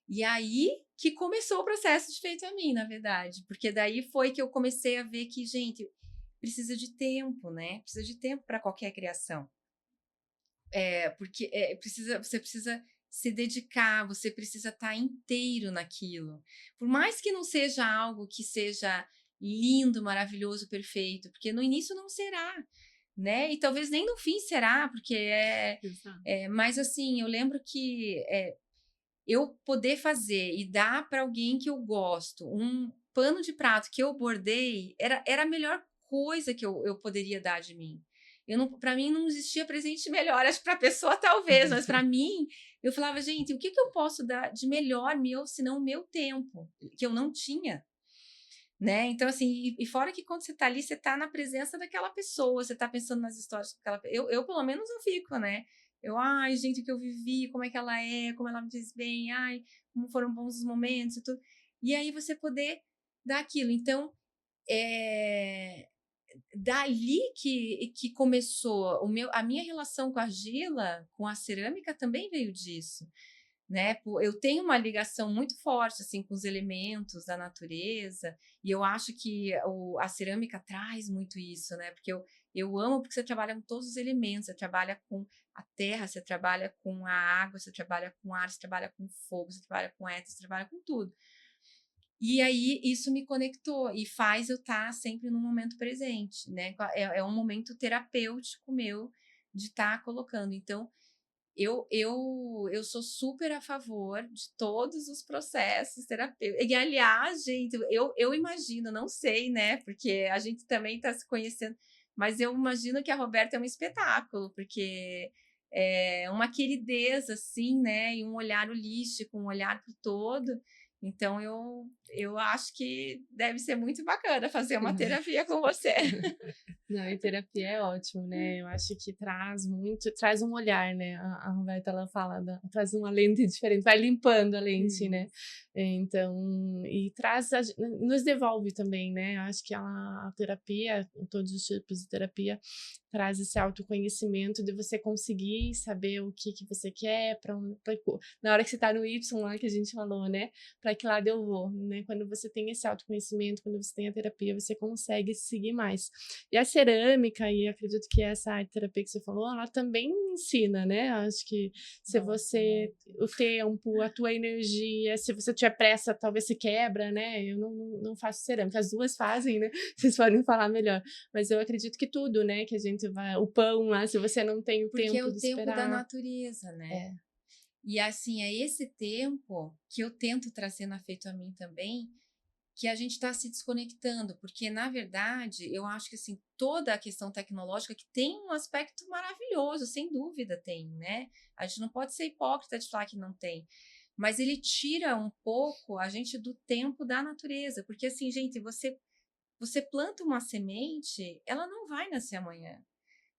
E aí que começou o processo de feito a mim, na verdade, porque daí foi que eu comecei a ver que, gente, precisa de tempo, né? Precisa de tempo para qualquer criação. Porque você precisa se dedicar, você precisa estar inteiro naquilo. Por mais que não seja algo que seja lindo, maravilhoso, perfeito, porque no início não será, né? E talvez nem no fim será, porque Exato. mas assim, eu lembro que eu poder fazer e dar para alguém que eu gosto um pano de prato que eu bordei era a melhor coisa que eu poderia dar de mim. Para mim não existia presente melhor, acho que para a pessoa talvez, mas para mim eu falava, gente, o que eu posso dar de melhor meu, senão o meu tempo, que eu não tinha, né? Então assim, e fora que quando você está ali, você está na presença daquela pessoa, você está pensando nas histórias com aquela, eu pelo menos eu fico, né? ai, gente, o que eu vivi, como é que ela é, como ela me diz bem, ai, como foram bons os momentos e tudo. E aí você poder dar aquilo. Então, dali que começou a minha relação com a argila, com a cerâmica também veio disso, né? Eu tenho uma ligação muito forte assim com os elementos da natureza e eu acho que a cerâmica traz muito isso, né? Porque eu amo porque você trabalha com todos os elementos, você trabalha com a terra, você trabalha com a água, você trabalha com ar, você trabalha com fogo, você trabalha com éter, você trabalha com tudo. E aí isso me conectou e faz eu estar sempre no momento presente, né? É um momento terapêutico meu de estar colocando. Então, eu sou super a favor de todos os processos terapêuticos. E, aliás, gente, eu imagino, não sei, né? Porque a gente também está se conhecendo, mas eu imagino que a Roberta é um espetáculo, porque é uma queridez, assim, né? E um olhar holístico, um olhar para o todo. Então, eu acho que deve ser muito bacana fazer uma terapia com você. Não, e terapia é ótimo, né? Eu acho que traz um olhar, né? A Roberta, ela fala, traz uma lente diferente, vai limpando a lente, né? Então, e nos devolve também, né? Eu acho que a terapia, todos os tipos de terapia, traz esse autoconhecimento de você conseguir saber o que você quer, na hora que você tá no Y lá que a gente falou, né? Para que lado eu vou, né? Quando você tem esse autoconhecimento, quando você tem a terapia, você consegue seguir mais. E a cerâmica, e acredito que essa arte terapia que você falou, ela também ensina, né? Acho que se você, o tempo, a tua energia, se você tiver pressa, talvez se quebra, né? Eu não faço cerâmica, as duas fazem, né? Vocês podem falar melhor. Mas eu acredito que tudo, né? Que a gente vai, o pão lá, se você não tem o Porque tempo é o de tempo esperar. da natureza, né? E assim, é esse tempo que eu tento trazer na Feito a Mim também, que a gente está se desconectando, porque na verdade eu acho que assim toda a questão tecnológica que tem um aspecto maravilhoso, sem dúvida tem, né? A gente não pode ser hipócrita de falar que não tem, mas ele tira um pouco a gente do tempo da natureza, porque assim, gente, você planta uma semente, ela não vai nascer amanhã.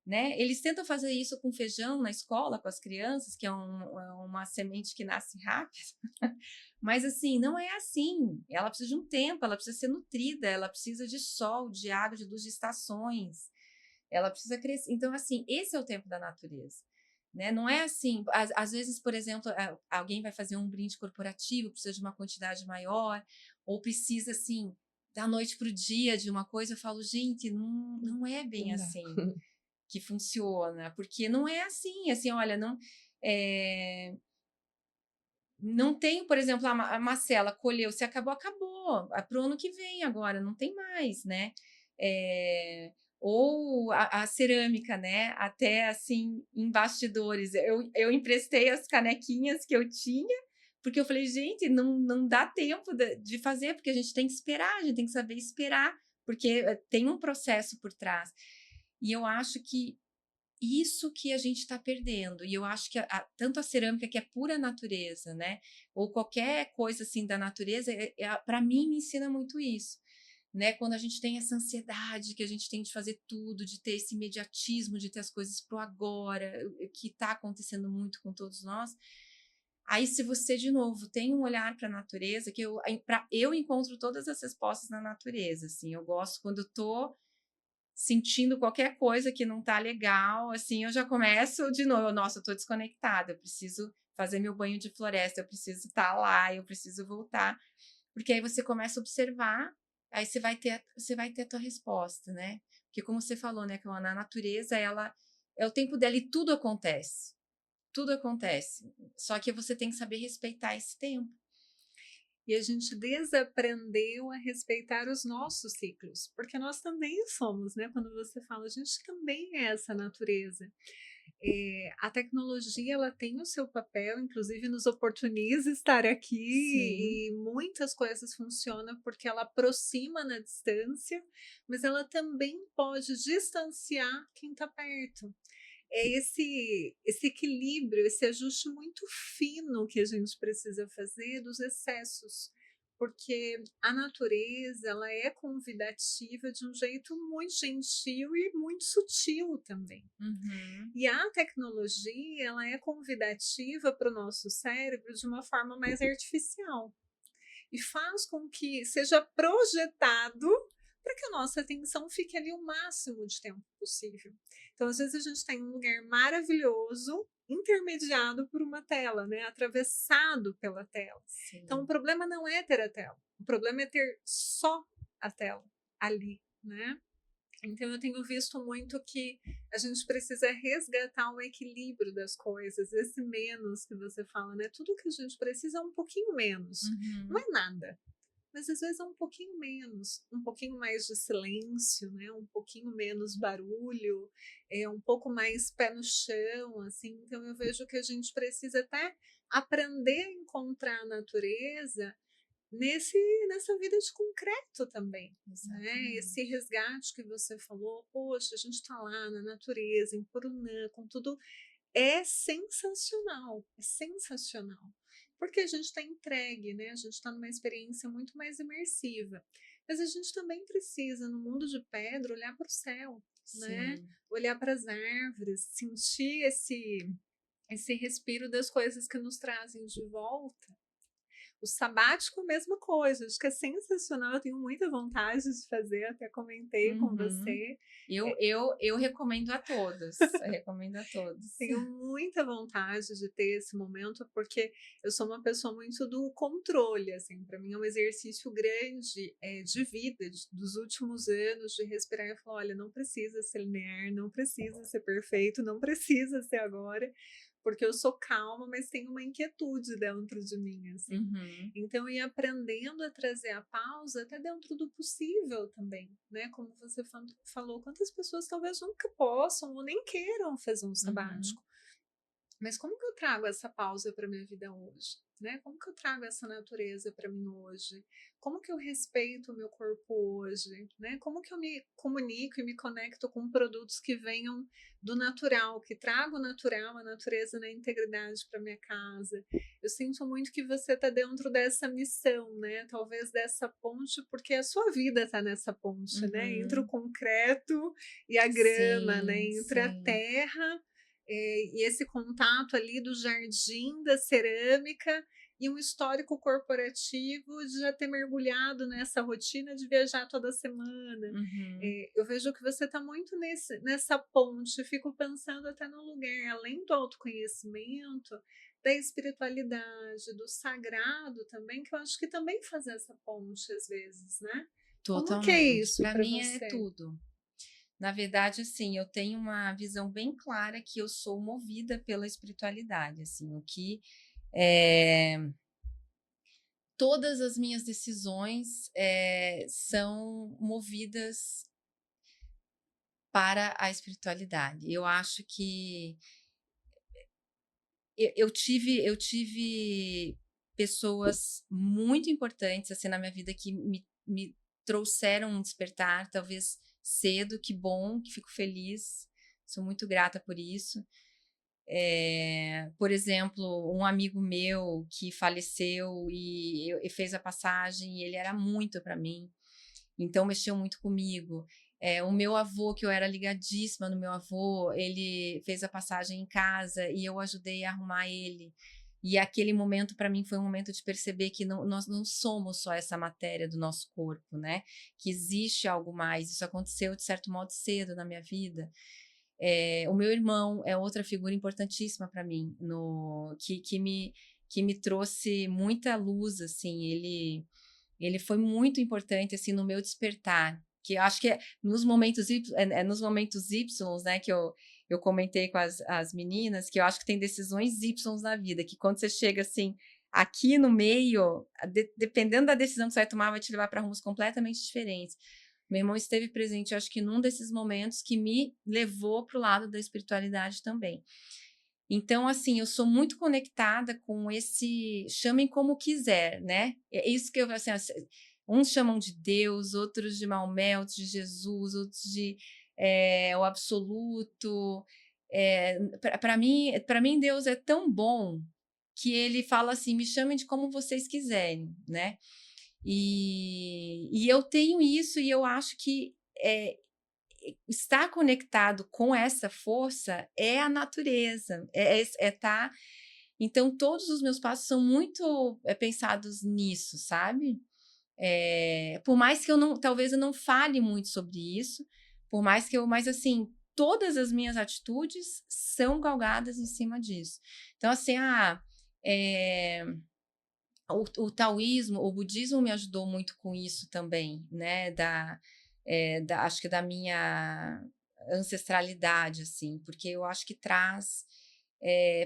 Né? Eles tentam fazer isso com feijão na escola, com as crianças, que é uma semente que nasce rápido. Mas, assim, não é assim. Ela precisa de um tempo, ela precisa ser nutrida, ela precisa de sol, de água, de luz, de estações. Ela precisa crescer. Então, assim, esse é o tempo da natureza. Né? Não é assim. Às vezes, por exemplo, alguém vai fazer um brinde corporativo, precisa de uma quantidade maior, ou precisa, assim, da noite para o dia de uma coisa. Eu falo, gente, não é bem assim que funciona, porque não é assim, olha, não tem, por exemplo, a Marcela colheu, se acabou, acabou, para o ano que vem agora, não tem mais, né? Ou a cerâmica, né? Até assim, em bastidores, eu emprestei as canequinhas que eu tinha, porque eu falei, gente, não dá tempo de fazer, porque a gente tem que esperar, a gente tem que saber esperar, porque tem um processo por trás. E eu acho que isso que a gente está perdendo. E eu acho que tanto a cerâmica, que é pura natureza, né? Ou qualquer coisa assim da natureza, para mim, me ensina muito isso. Né? Quando a gente tem essa ansiedade que a gente tem de fazer tudo, de ter esse imediatismo, de ter as coisas pro agora, que está acontecendo muito com todos nós. Aí, se você, de novo, tem um olhar para a natureza, que eu encontro todas as respostas na natureza. Assim, eu gosto quando eu estou sentindo qualquer coisa que não tá legal, assim, eu já começo de novo, nossa, eu tô desconectada, eu preciso fazer meu banho de floresta, eu preciso estar lá, eu preciso voltar, porque aí você começa a observar, aí você vai ter a tua resposta, né? Porque como você falou, né, que na natureza ela é o tempo dela e tudo acontece. Tudo acontece. Só que você tem que saber respeitar esse tempo. E a gente desaprendeu a respeitar os nossos ciclos, porque nós também somos, né? Quando você fala, a gente também é essa natureza. A tecnologia ela tem o seu papel, inclusive nos oportuniza estar aqui, Sim. e muitas coisas funcionam porque ela aproxima na distância, mas ela também pode distanciar quem está perto. É esse equilíbrio, esse ajuste muito fino que a gente precisa fazer dos excessos, porque a natureza ela é convidativa de um jeito muito gentil e muito sutil também. Uhum. E a tecnologia ela é convidativa para o nosso cérebro de uma forma mais artificial e faz com que seja projetado para que a nossa atenção fique ali o máximo de tempo possível. Então, às vezes a gente tem um lugar maravilhoso intermediado por uma tela, né? Atravessado pela tela. Então, o Sim. problema não é ter a tela, o problema é ter só a tela ali, né? Então, eu tenho visto muito que a gente precisa resgatar o equilíbrio das coisas, esse menos que você fala, né? Tudo que a gente precisa é um pouquinho menos. Não Uhum. é nada, mas às vezes é um pouquinho menos, um pouquinho mais de silêncio, né? Um pouquinho menos barulho, um pouco mais pé no chão, assim. Então, eu vejo que a gente precisa até aprender a encontrar a natureza nessa vida de concreto também, né? Esse Exatamente. resgate que você falou, poxa, a gente está lá na natureza, em Purunã, com tudo, é sensacional, porque a gente está entregue, né? A gente está numa experiência muito mais imersiva, mas a gente também precisa, no mundo de pedra, olhar para o céu, né? Sim. Olhar para as árvores, sentir esse respiro das coisas que nos trazem de volta. O sabático, a mesma coisa, acho que é sensacional, eu tenho muita vontade de fazer, até comentei com Uhum. você. Eu recomendo a todos. Eu recomendo a todos. Tenho muita vontade de ter esse momento, porque eu sou uma pessoa muito do controle, assim, para mim é um exercício grande de vida, dos últimos anos, de respirar e falar, olha, não precisa ser linear, não precisa ser perfeito, não precisa ser agora, porque eu sou calma, mas tenho uma inquietude dentro de mim, assim. Uhum. Então, ir aprendendo a trazer a pausa até dentro do possível também, né? Como você falou, quantas pessoas talvez nunca possam ou nem queiram fazer um Uhum. sabático. Mas como que eu trago essa pausa para minha vida hoje? Né? Como que eu trago essa natureza para mim hoje? Como que eu respeito o meu corpo hoje? Né? Como que eu me comunico e me conecto com produtos que venham do natural, que tragam o natural, a natureza na integridade para minha casa? Eu sinto muito que você está dentro dessa missão, né? Talvez dessa ponte, porque a sua vida está nessa ponte, né? Entre o Uhum. concreto e a grama, né? Sim, Entre a sim. terra e esse contato ali do jardim, da cerâmica e um histórico corporativo de já ter mergulhado nessa rotina de viajar toda semana. Uhum. Eu vejo que você está muito nessa ponte, fico pensando até no lugar, além do autoconhecimento, da espiritualidade, do sagrado também, que eu acho que também faz essa ponte às vezes, né? Como que é Totalmente. isso Para para mim é você? tudo. Na verdade, assim, eu tenho uma visão bem clara que eu sou movida pela espiritualidade, assim, o que todas as minhas decisões são movidas para a espiritualidade. Eu acho que eu tive pessoas muito importantes assim na minha vida que me trouxeram um despertar, talvez cedo, que bom, que fico feliz, sou muito grata por isso. Por exemplo, um amigo meu que faleceu e fez a passagem, e ele era muito para mim, então mexeu muito comigo. O meu avô, que eu era ligadíssima no meu avô, ele fez a passagem em casa e eu ajudei a arrumar ele. E aquele momento para mim foi um momento de perceber que nós não somos só essa matéria do nosso corpo, né? Que existe algo mais. Isso aconteceu de certo modo cedo na minha vida. O meu irmão é outra figura importantíssima para mim, que me trouxe muita luz, assim. Ele foi muito importante assim no meu despertar, que eu acho que é nos momentos Y, né, que eu comentei com as meninas, que eu acho que tem decisões Y na vida, que quando você chega assim aqui no meio, dependendo da decisão que você vai tomar, vai te levar para rumos completamente diferentes. Meu irmão esteve presente, eu acho que num desses momentos que me levou para o lado da espiritualidade também. Então, assim, eu sou muito conectada com esse chamem como quiser, né? É isso que eu assim, uns chamam de Deus, outros de Maomé, outros de Jesus, outros de o absoluto. Para mim, Deus é tão bom que ele fala assim: me chamem de como vocês quiserem, né? E eu tenho isso e eu acho que estar conectado com essa força é a natureza, tá. Então, todos os meus passos são muito pensados nisso, sabe? Por mais que talvez eu não fale muito sobre isso, por mais que mas assim, todas as minhas atitudes são galgadas em cima disso. Então, assim, o taoísmo, o budismo me ajudou muito com isso também, né? Acho que da minha ancestralidade, assim, porque eu acho que traz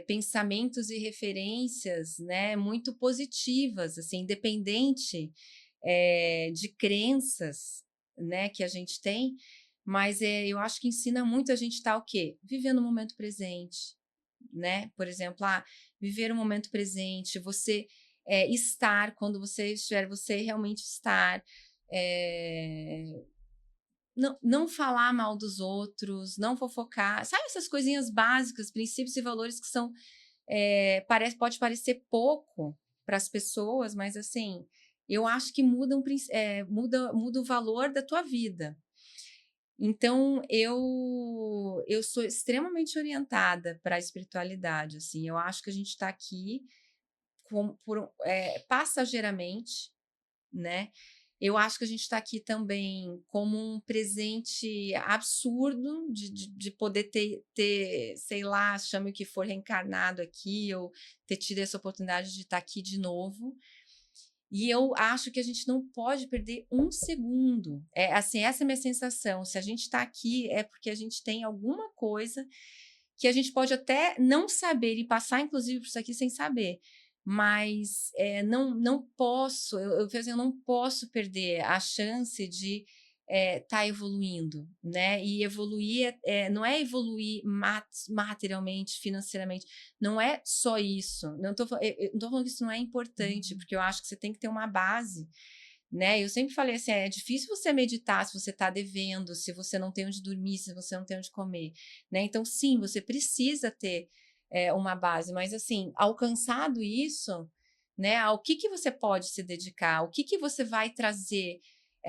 pensamentos e referências, né, muito positivas, assim, independente de crenças, né, que a gente tem, mas eu acho que ensina muito a gente estar o quê? Vivendo o momento presente, né? Por exemplo, viver o momento presente, você estar quando você estiver, você realmente estar. Não falar mal dos outros, não fofocar, sabe essas coisinhas básicas, princípios e valores que são pode parecer pouco para as pessoas, mas assim, eu acho que muda o valor da tua vida. Então, eu sou extremamente orientada para a espiritualidade, assim, eu acho que a gente está aqui passageiramente, né? Eu acho que a gente está aqui também como um presente absurdo de poder ter, sei lá, chame o que for, reencarnado aqui, ou ter tido essa oportunidade de estar aqui de novo. E eu acho que a gente não pode perder um segundo. Assim, essa é a minha sensação. Se a gente está aqui, é porque a gente tem alguma coisa que a gente pode até não saber e passar, inclusive, por isso aqui sem saber. Mas não posso, eu não posso perder a chance de estar evoluindo, né? E evoluir não é evoluir materialmente, financeiramente, não é só isso. Não estou falando que isso não é importante, porque eu acho que você tem que ter uma base, né? Eu sempre falei assim, é difícil você meditar se você está devendo, se você não tem onde dormir, se você não tem onde comer, né? Então, sim, você precisa ter uma base, mas assim, alcançado isso, né? Ao que você pode se dedicar, o que você vai trazer.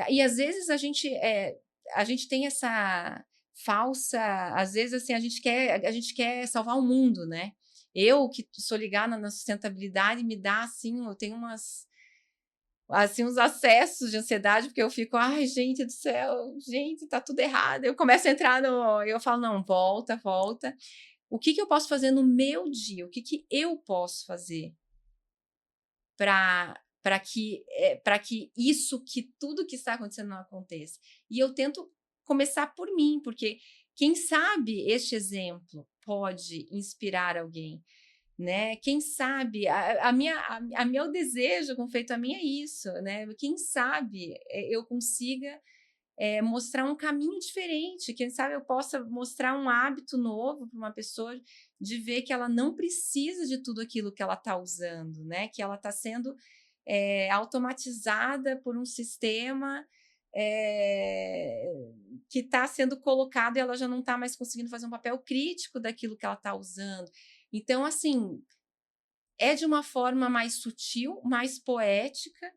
E às vezes a gente tem essa falsa, às vezes assim, a gente quer salvar o mundo, né? Eu que sou ligada na sustentabilidade, me dá assim, eu tenho uns acessos de ansiedade, porque eu fico, ai, gente do céu, gente, tá tudo errado. Eu começo a entrar eu falo, não, volta. O que eu posso fazer no meu dia? O que eu posso fazer para que tudo que está acontecendo não aconteça? E eu tento começar por mim, porque quem sabe este exemplo pode inspirar alguém, né? Quem sabe meu desejo com feito a mim é isso, né? Quem sabe eu consiga mostrar um caminho diferente, quem sabe eu possa mostrar um hábito novo para uma pessoa, de ver que ela não precisa de tudo aquilo que ela está usando, né? Que ela está sendo automatizada por um sistema que está sendo colocado, e ela já não está mais conseguindo fazer um papel crítico daquilo que ela está usando. Então, assim, é de uma forma mais sutil, mais poética,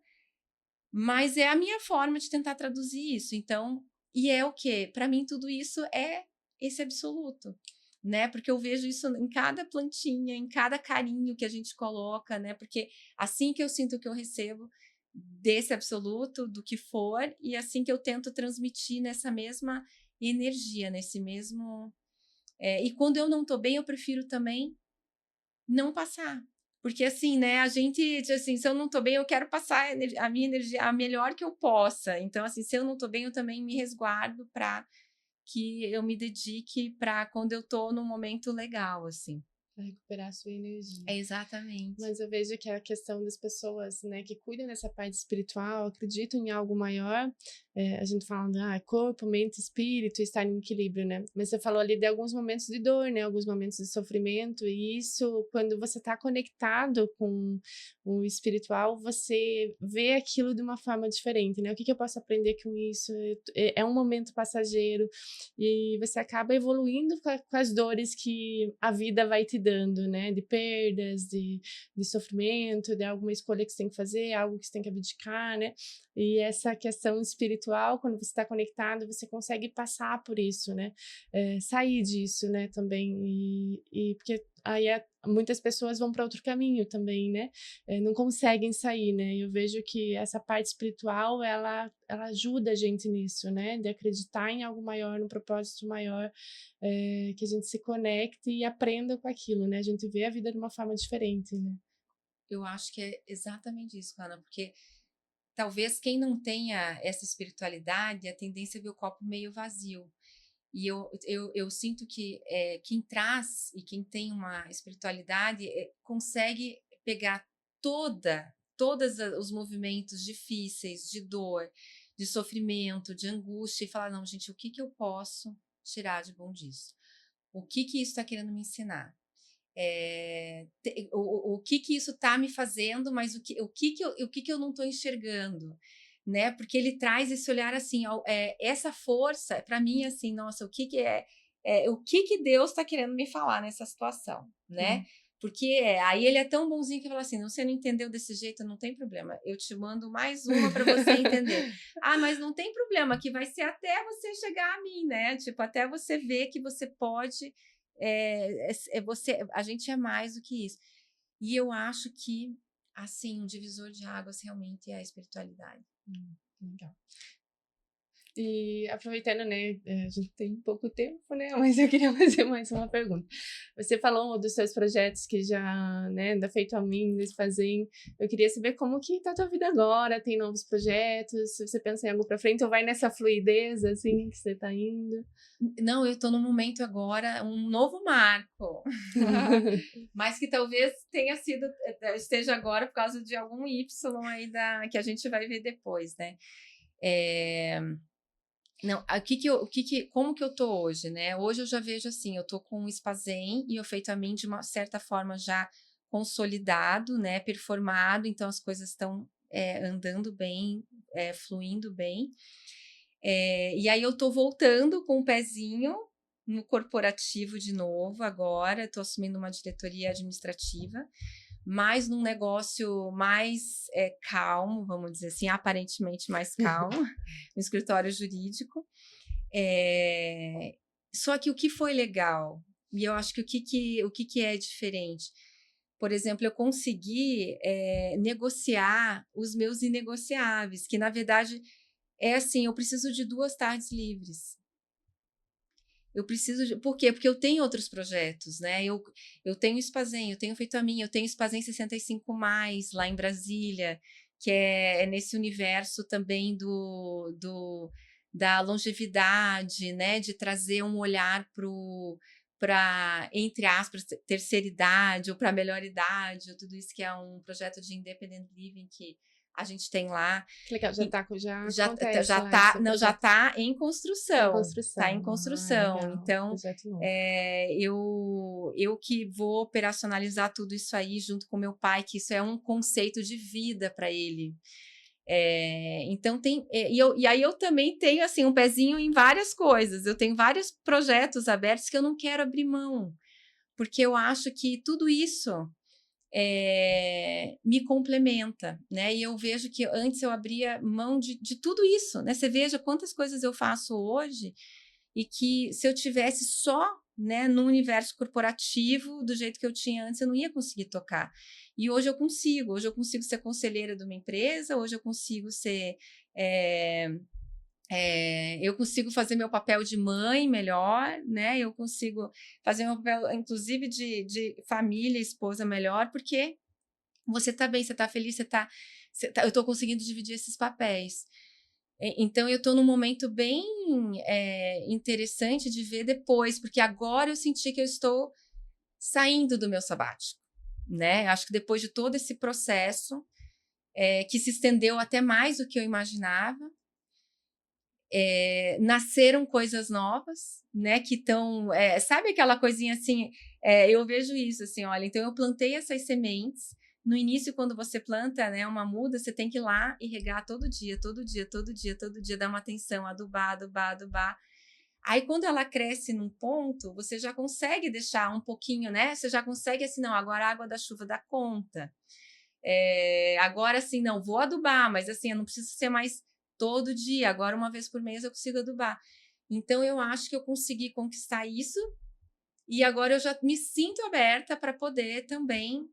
mas é a minha forma de tentar traduzir isso. Então, e é o quê? Para mim, tudo isso é esse absoluto, né? Porque eu vejo isso em cada plantinha, em cada carinho que a gente coloca, né? Porque assim que eu sinto que eu recebo desse absoluto, do que for, e assim que eu tento transmitir nessa mesma energia, nesse mesmo. E quando eu não estou bem, eu prefiro também não passar. Porque assim, né, a gente, assim, se eu não tô bem, eu quero passar a minha energia a melhor que eu possa. Então, assim, se eu não tô bem, eu também me resguardo para que eu me dedique para quando eu tô num momento legal, assim. Pra recuperar a sua energia. Exatamente. Mas eu vejo que a questão das pessoas, né, que cuidam dessa parte espiritual, acreditam em algo maior, a gente falando, corpo, mente, espírito, estar em equilíbrio, né? Mas você falou ali de alguns momentos de dor, né? Alguns momentos de sofrimento, e isso, quando você está conectado com o espiritual, você vê aquilo de uma forma diferente, né? O que que eu posso aprender com isso? É um momento passageiro, e você acaba evoluindo com as dores que a vida vai te dando, né? De perdas, de sofrimento, de alguma escolha que você tem que fazer, algo que você tem que abdicar, né? E essa questão espiritual, quando você está conectado, você consegue passar por isso, né? Sair disso, né? Também. E porque aí muitas pessoas vão para outro caminho também, né? Não conseguem sair, né? Eu vejo que essa parte espiritual, ela ajuda a gente nisso, né? De acreditar em algo maior, num propósito maior, que a gente se conecte e aprenda com aquilo, né? A gente vê a vida de uma forma diferente, né? Eu acho que é exatamente isso, Ana, porque talvez quem não tenha essa espiritualidade, a tendência é ver o copo meio vazio. E eu sinto que quem traz e quem tem uma espiritualidade consegue pegar todos os movimentos difíceis, de dor, de sofrimento, de angústia, e falar, não, gente, o que eu posso tirar de bom disso? O que isso está querendo me ensinar? O que isso está me fazendo, mas o que eu não estou enxergando, né? Porque ele traz esse olhar assim, essa força, para mim, assim, nossa, o que Deus está querendo me falar nessa situação, né? Porque aí ele é tão bonzinho que fala assim, você não entendeu desse jeito, não tem problema, eu te mando mais uma para você entender. Mas não tem problema, que vai ser até você chegar a mim, né? Tipo, até você ver que você pode... a gente é mais do que isso. E eu acho que, assim, um divisor de águas realmente é a espiritualidade. Legal. E aproveitando, né, a gente tem pouco tempo, né, mas eu queria fazer mais uma pergunta. Você falou dos seus projetos que já, né, da Feito a Mim, desse Fazem. Eu queria saber como que tá a tua vida agora, tem novos projetos, se você pensa em algo para frente, ou vai nessa fluidez, assim, que você tá indo? Não, eu estou no momento agora, um novo marco, mas que talvez esteja agora por causa de algum Y aí que a gente vai ver depois, né? Não, como que eu tô hoje, né? Hoje eu já vejo assim, eu tô com o Spazem e o Feito a Mim de uma certa forma já consolidado, né? Performado, então as coisas estão andando bem, fluindo bem. E aí eu tô voltando com o pezinho no corporativo de novo agora, estou assumindo uma diretoria administrativa, mas num negócio mais calmo, vamos dizer assim, aparentemente mais calmo, no escritório jurídico. Só que o que foi legal, e eu acho que o que é diferente, por exemplo, eu consegui negociar os meus inegociáveis, que na verdade é assim, eu preciso de 2 tardes livres. Por quê? Porque eu tenho outros projetos, né? Eu tenho o Spazem, eu tenho Feito a Mim, eu tenho o Spazem 65+, lá em Brasília, que é nesse universo também da longevidade, né? De trazer um olhar para, entre aspas, terceira idade ou para melhor idade, ou tudo isso, que é um projeto de independent living que a gente tem lá. Que legal, já acontece Já lá tá, esse não, já projeto. está em construção. Em construção. Está em construção. Legal. Então, Projeto novo. eu que vou operacionalizar tudo isso aí junto com meu pai, que isso é um conceito de vida para ele. Então e aí eu também tenho assim um pezinho em várias coisas. Eu tenho vários projetos abertos que eu não quero abrir mão, porque eu acho que tudo isso me complementa, né? E eu vejo que antes eu abria mão de tudo isso, né? Você veja quantas coisas eu faço hoje e que se eu tivesse só, né, no universo corporativo do jeito que eu tinha antes, eu não ia conseguir tocar. E hoje eu consigo ser conselheira de uma empresa, hoje eu consigo ser eu consigo fazer meu papel de mãe melhor, né? Eu consigo fazer meu papel, inclusive, de família, esposa melhor, porque você está bem, você está feliz, eu estou conseguindo dividir esses papéis. Então, eu estou num momento bem interessante de ver depois, porque agora eu senti que eu estou saindo do meu sabático, né? Acho que depois de todo esse processo, que se estendeu até mais do que eu imaginava, nasceram coisas novas, né? Que estão, sabe aquela coisinha assim? Eu vejo isso assim, olha. Então eu plantei essas sementes. No início, quando você planta, né, uma muda, você tem que ir lá e regar todo dia, todo dia, todo dia, todo dia, dar uma atenção, adubar, adubar, adubar. Aí, quando ela cresce num ponto, você já consegue deixar um pouquinho, né? Você já consegue assim, não, agora a água da chuva dá conta. Agora, assim, não, vou adubar, mas assim, eu não preciso ser mais todo dia. Agora, uma vez por mês, eu consigo adubar. Então, eu acho que eu consegui conquistar isso e agora eu já me sinto aberta para poder também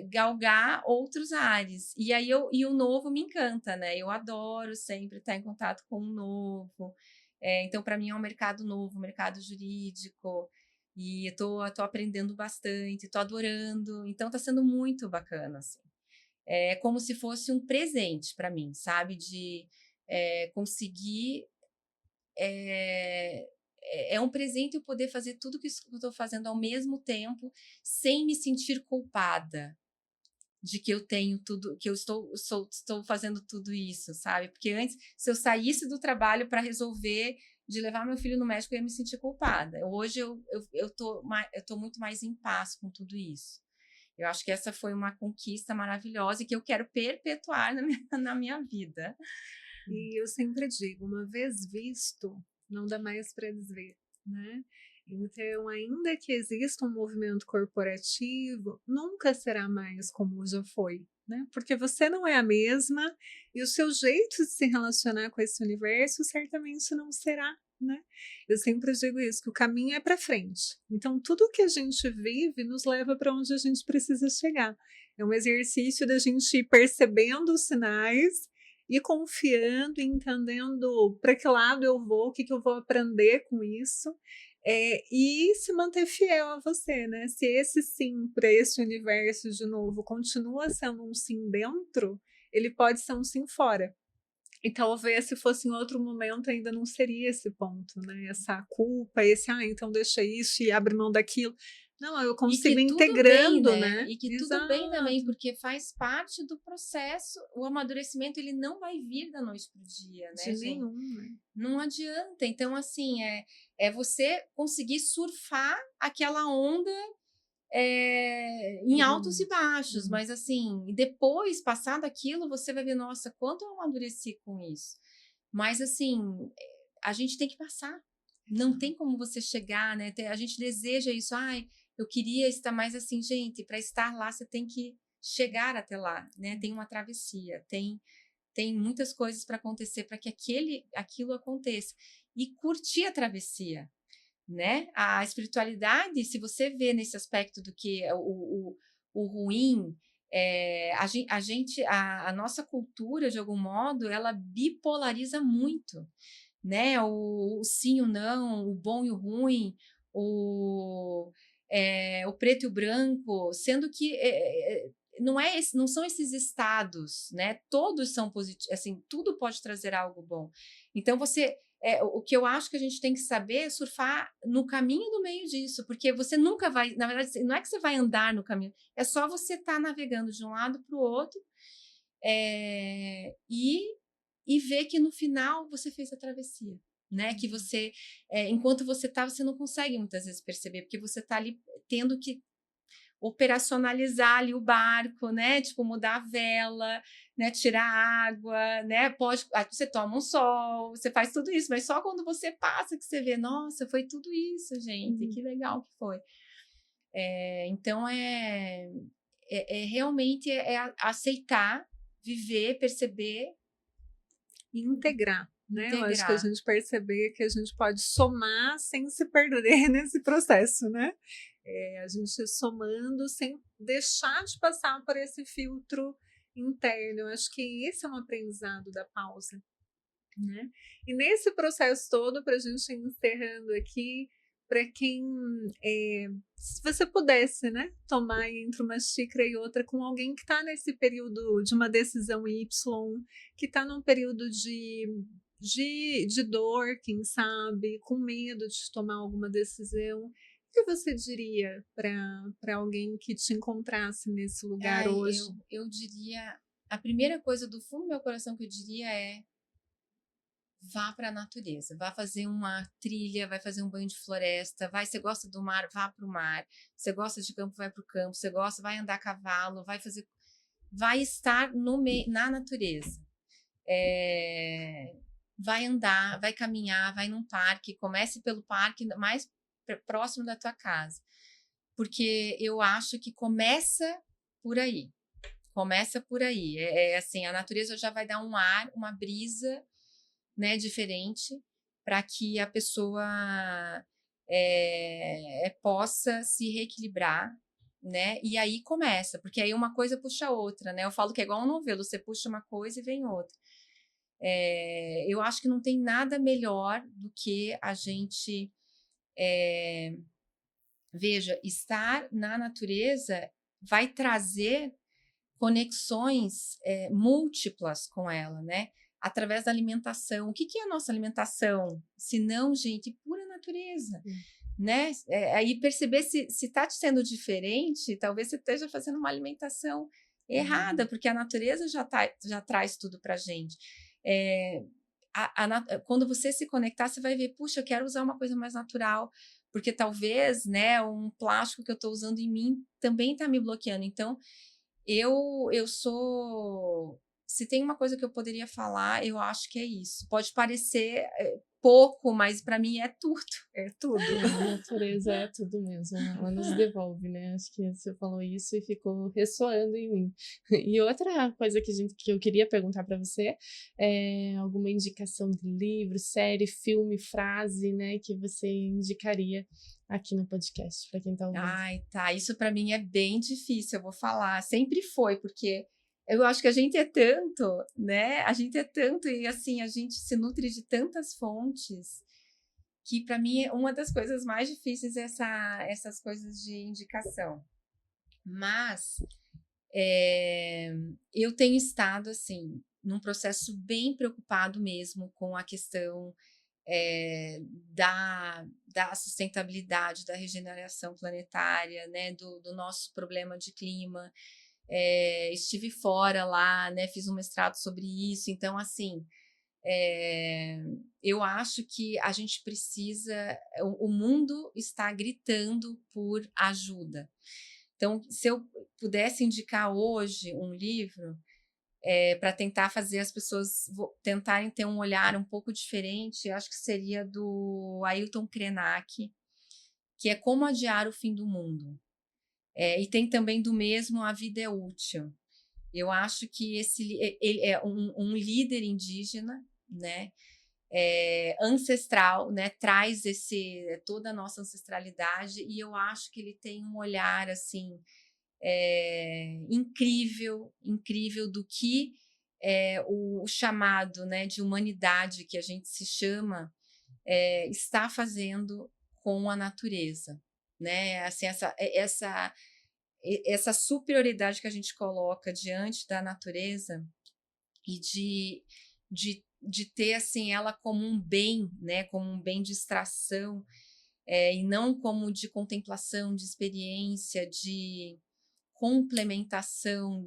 galgar outros ares. E aí o novo me encanta, né? Eu adoro sempre estar em contato com o novo. Então, para mim, é um mercado novo, um mercado jurídico. E eu tô aprendendo bastante, tô adorando. Então, tá sendo muito bacana, assim. É como se fosse um presente para mim, sabe? De conseguir é um presente eu poder fazer tudo que eu estou fazendo ao mesmo tempo, sem me sentir culpada de que eu tenho tudo, que eu estou fazendo tudo isso, sabe? Porque antes, se eu saísse do trabalho para resolver de levar meu filho no médico, eu ia me sentir culpada. Hoje eu tô muito mais em paz com tudo isso. Eu acho que essa foi uma conquista maravilhosa e que eu quero perpetuar na minha vida. E eu sempre digo, uma vez visto, não dá mais para desver, né? Então, ainda que exista um movimento corporativo, nunca será mais como já foi, né? Porque você não é a mesma e o seu jeito de se relacionar com esse universo certamente não será, né? Eu sempre digo isso, que o caminho é para frente. Então, tudo que a gente vive nos leva para onde a gente precisa chegar. É um exercício da gente ir percebendo os sinais e confiando, entendendo para que lado eu vou, o que eu vou aprender com isso, e se manter fiel a você, né? Se esse sim para esse universo de novo continua sendo um sim dentro, ele pode ser um sim fora. E talvez se fosse em outro momento ainda não seria esse ponto, né? Essa culpa, então deixa isso e abre mão daquilo. Não, eu E consigo que ir tudo bem, integrando, né? né? E que tudo bem também, Exato. porque faz parte do processo. O amadurecimento, ele não vai vir da noite pro dia, De né, gente? nenhum, né? Não adianta. Então, assim, é você conseguir surfar aquela onda em altos e baixos, mas assim, depois, passado aquilo, você vai ver, nossa, quanto eu amadureci com isso. Mas assim, a gente tem que passar. Não tem como você chegar, né? A gente deseja isso. Ai, eu queria estar mais assim, gente. Para estar lá, você tem que chegar até lá, né? Tem uma travessia, tem muitas coisas para acontecer para que aquilo aconteça e curtir a travessia, né? A espiritualidade, se você vê nesse aspecto do que é o ruim, a nossa cultura, de algum modo, ela bipolariza muito, né? O sim e o não, o bom e o ruim, o preto e o branco, sendo que não são esses estados, né? Todos são positivos, assim, tudo pode trazer algo bom. Então, o que eu acho que a gente tem que saber é surfar no caminho do meio disso, porque você nunca vai, na verdade, não é que você vai andar no caminho, é só você estar navegando de um lado para o outro e ver que no final você fez a travessia. Né? Que você, enquanto você está, você não consegue muitas vezes perceber, porque você está ali tendo que operacionalizar ali o barco, né? Tipo, mudar a vela, né? Tirar água, né? Você toma um sol, você faz tudo isso, mas só quando você passa que você vê, nossa, foi tudo isso, gente, que legal que foi. Então, realmente aceitar, viver, perceber E integrar, né? Eu acho que a integrar. gente perceber que a gente pode somar sem se perder nesse processo, né? A gente somando sem deixar de passar por esse filtro interno. Eu acho que esse é um aprendizado da pausa, né? E nesse processo todo, para a gente ir encerrando aqui, para quem, se você pudesse, né, tomar entre uma xícara e outra com alguém que está nesse período de uma decisão Y, que está num período de dor, quem sabe, com medo de tomar alguma decisão, o que você diria para alguém que te encontrasse nesse lugar hoje? Eu diria, a primeira coisa do fundo do meu coração que eu diria é vá para a natureza, vá fazer uma trilha, vai fazer um banho de floresta, você gosta do mar, vá para o mar, você gosta de campo, vai para o campo, vai andar a cavalo, vai estar na natureza. Vai andar, vai caminhar, vai num parque, comece pelo parque mais próximo da tua casa, porque eu acho que começa por aí, assim, a natureza já vai dar um ar, uma brisa, né, diferente, para que a pessoa possa se reequilibrar, né? E aí começa, porque aí uma coisa puxa a outra, né? Eu falo que é igual um novelo, você puxa uma coisa e vem outra. Eu acho que não tem nada melhor do que a gente veja, estar na natureza vai trazer conexões múltiplas com ela, né? Através da alimentação. O que é a nossa alimentação? Se não, gente, pura natureza, né? Aí perceber se está te sendo diferente, talvez você esteja fazendo uma alimentação errada, porque a natureza já traz tudo para a gente. Quando você se conectar, você vai ver, puxa, eu quero usar uma coisa mais natural, porque talvez, né, um plástico que eu estou usando em mim também está me bloqueando. Então, eu sou... Se tem uma coisa que eu poderia falar, eu acho que é isso. Pode parecer pouco, mas para mim é tudo. É tudo. A natureza é tudo mesmo. Ela nos devolve, né? Acho que você falou isso e ficou ressoando em mim. E outra coisa que eu queria perguntar para você é alguma indicação de livro, série, filme, frase, né? Que você indicaria aqui no podcast, para quem tá ouvindo. Ai, tá. Isso para mim é bem difícil, eu vou falar. Sempre foi, porque eu acho que a gente é tanto, né? A gente é tanto e, assim, a gente se nutre de tantas fontes que, para mim, uma das coisas mais difíceis é essas coisas de indicação. Mas eu tenho estado, assim, num processo bem preocupado mesmo com a questão da sustentabilidade, da regeneração planetária, né? Do nosso problema de clima. Estive fora lá, né? Fiz um mestrado sobre isso. Então, assim, eu acho que a gente precisa... O mundo está gritando por ajuda. Então, se eu pudesse indicar hoje um livro para tentar fazer as pessoas tentarem ter um olhar um pouco diferente, acho que seria do Ailton Krenak, que é Como Adiar o Fim do Mundo. E tem também do mesmo A Vida é Útil. Eu acho que ele é um líder indígena, né? Ancestral, né? Traz toda a nossa ancestralidade, e eu acho que ele tem um olhar assim incrível do que o chamado, né, de humanidade que a gente se chama está fazendo com a natureza, né? Assim, essa superioridade que a gente coloca diante da natureza e de ter assim ela como um bem, né, como um bem de extração, e não como de contemplação, de experiência, de complementação,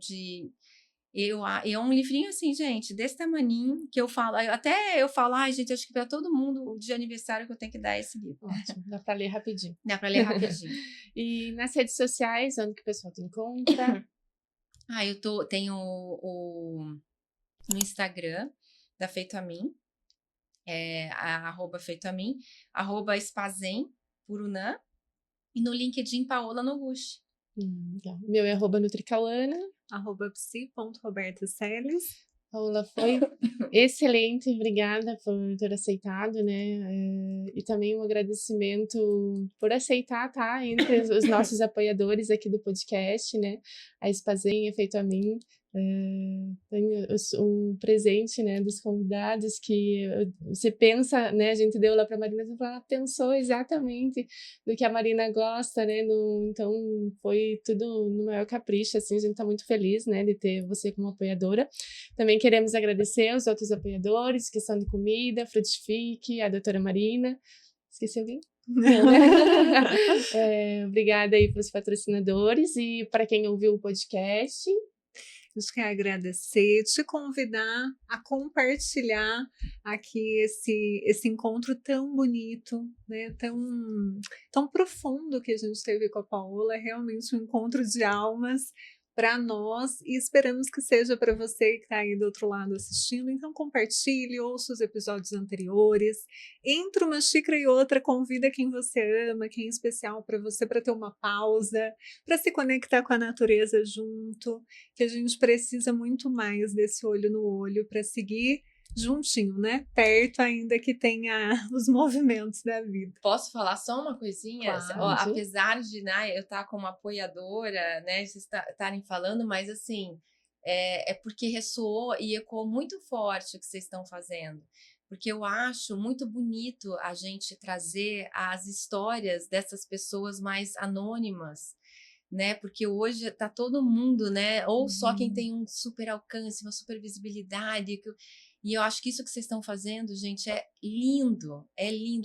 é um livrinho assim, gente, desse tamaninho, que eu falo, ai, gente, acho que para todo mundo de aniversário que eu tenho que dar esse livro. Ótimo, dá para ler rapidinho. Dá para ler rapidinho. E nas redes sociais, onde que o pessoal te encontra? Eu tenho no Instagram da Feito a Mim, @feitoamim, @spazem, Purunã, e no LinkedIn, Paola Noguchi. Meu é @nutricauana, @psi.robertaceles. Paola, foi excelente, obrigada por ter aceitado, né? E também um agradecimento por aceitar estar entre os nossos apoiadores aqui do podcast, né? A Spazem é Feito a Mim. Tenho um presente, né, dos convidados que você pensa, né, a gente deu lá para a Marina, ela pensou exatamente do que a Marina gosta, né, então foi tudo no maior capricho, assim, a gente está muito feliz, né, de ter você como apoiadora. Também queremos agradecer aos outros apoiadores, Questão de Comida, Frutifique, a doutora Marina. Esqueci alguém? Não, né? Obrigada aí para os patrocinadores e para quem ouviu o podcast. gente quer agradecer, te convidar a compartilhar aqui esse encontro tão bonito, né? Tão profundo que a gente teve com a Paola. É realmente um encontro de almas para nós e esperamos que seja para você que está aí do outro lado assistindo. Então compartilhe, ouça os episódios anteriores, entre uma xícara e outra, convida quem você ama, quem é especial para você, para ter uma pausa, para se conectar com a natureza junto, que a gente precisa muito mais desse olho no olho para seguir juntinho, né? Perto, ainda que tenha os movimentos da vida. Posso falar só uma coisinha? Claro. Ó, apesar de, né, eu estar como apoiadora, né, vocês estarem falando, mas assim, é porque ressoou e ecoou muito forte o que vocês estão fazendo. Porque eu acho muito bonito a gente trazer as histórias dessas pessoas mais anônimas, né? Porque hoje está todo mundo, né? Ou só quem tem um super alcance, uma super visibilidade. E eu acho que isso que vocês estão fazendo, gente, é lindo,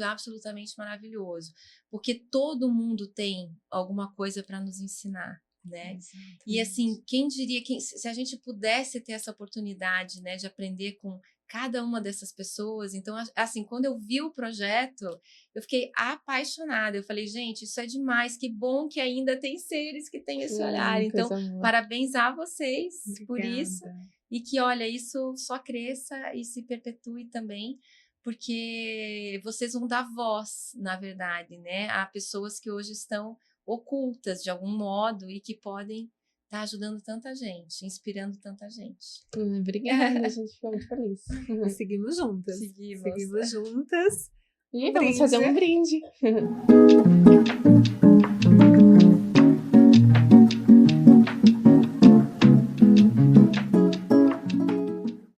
absolutamente maravilhoso. Porque todo mundo tem alguma coisa para nos ensinar, né? Exatamente. E assim, quem diria que se a gente pudesse ter essa oportunidade, né, de aprender com cada uma dessas pessoas. Então, assim, quando eu vi o projeto, eu fiquei apaixonada. Eu falei, gente, isso é demais, que bom que ainda tem seres que têm esse olhar. Então, parabéns a vocês por isso. E que, olha, isso só cresça e se perpetue também, porque vocês vão dar voz, na verdade, né, a pessoas que hoje estão ocultas de algum modo e que podem estar ajudando tanta gente, inspirando tanta gente. Obrigada, a gente ficou muito feliz. Seguimos juntas. Seguimos juntas. E vamos fazer um brinde.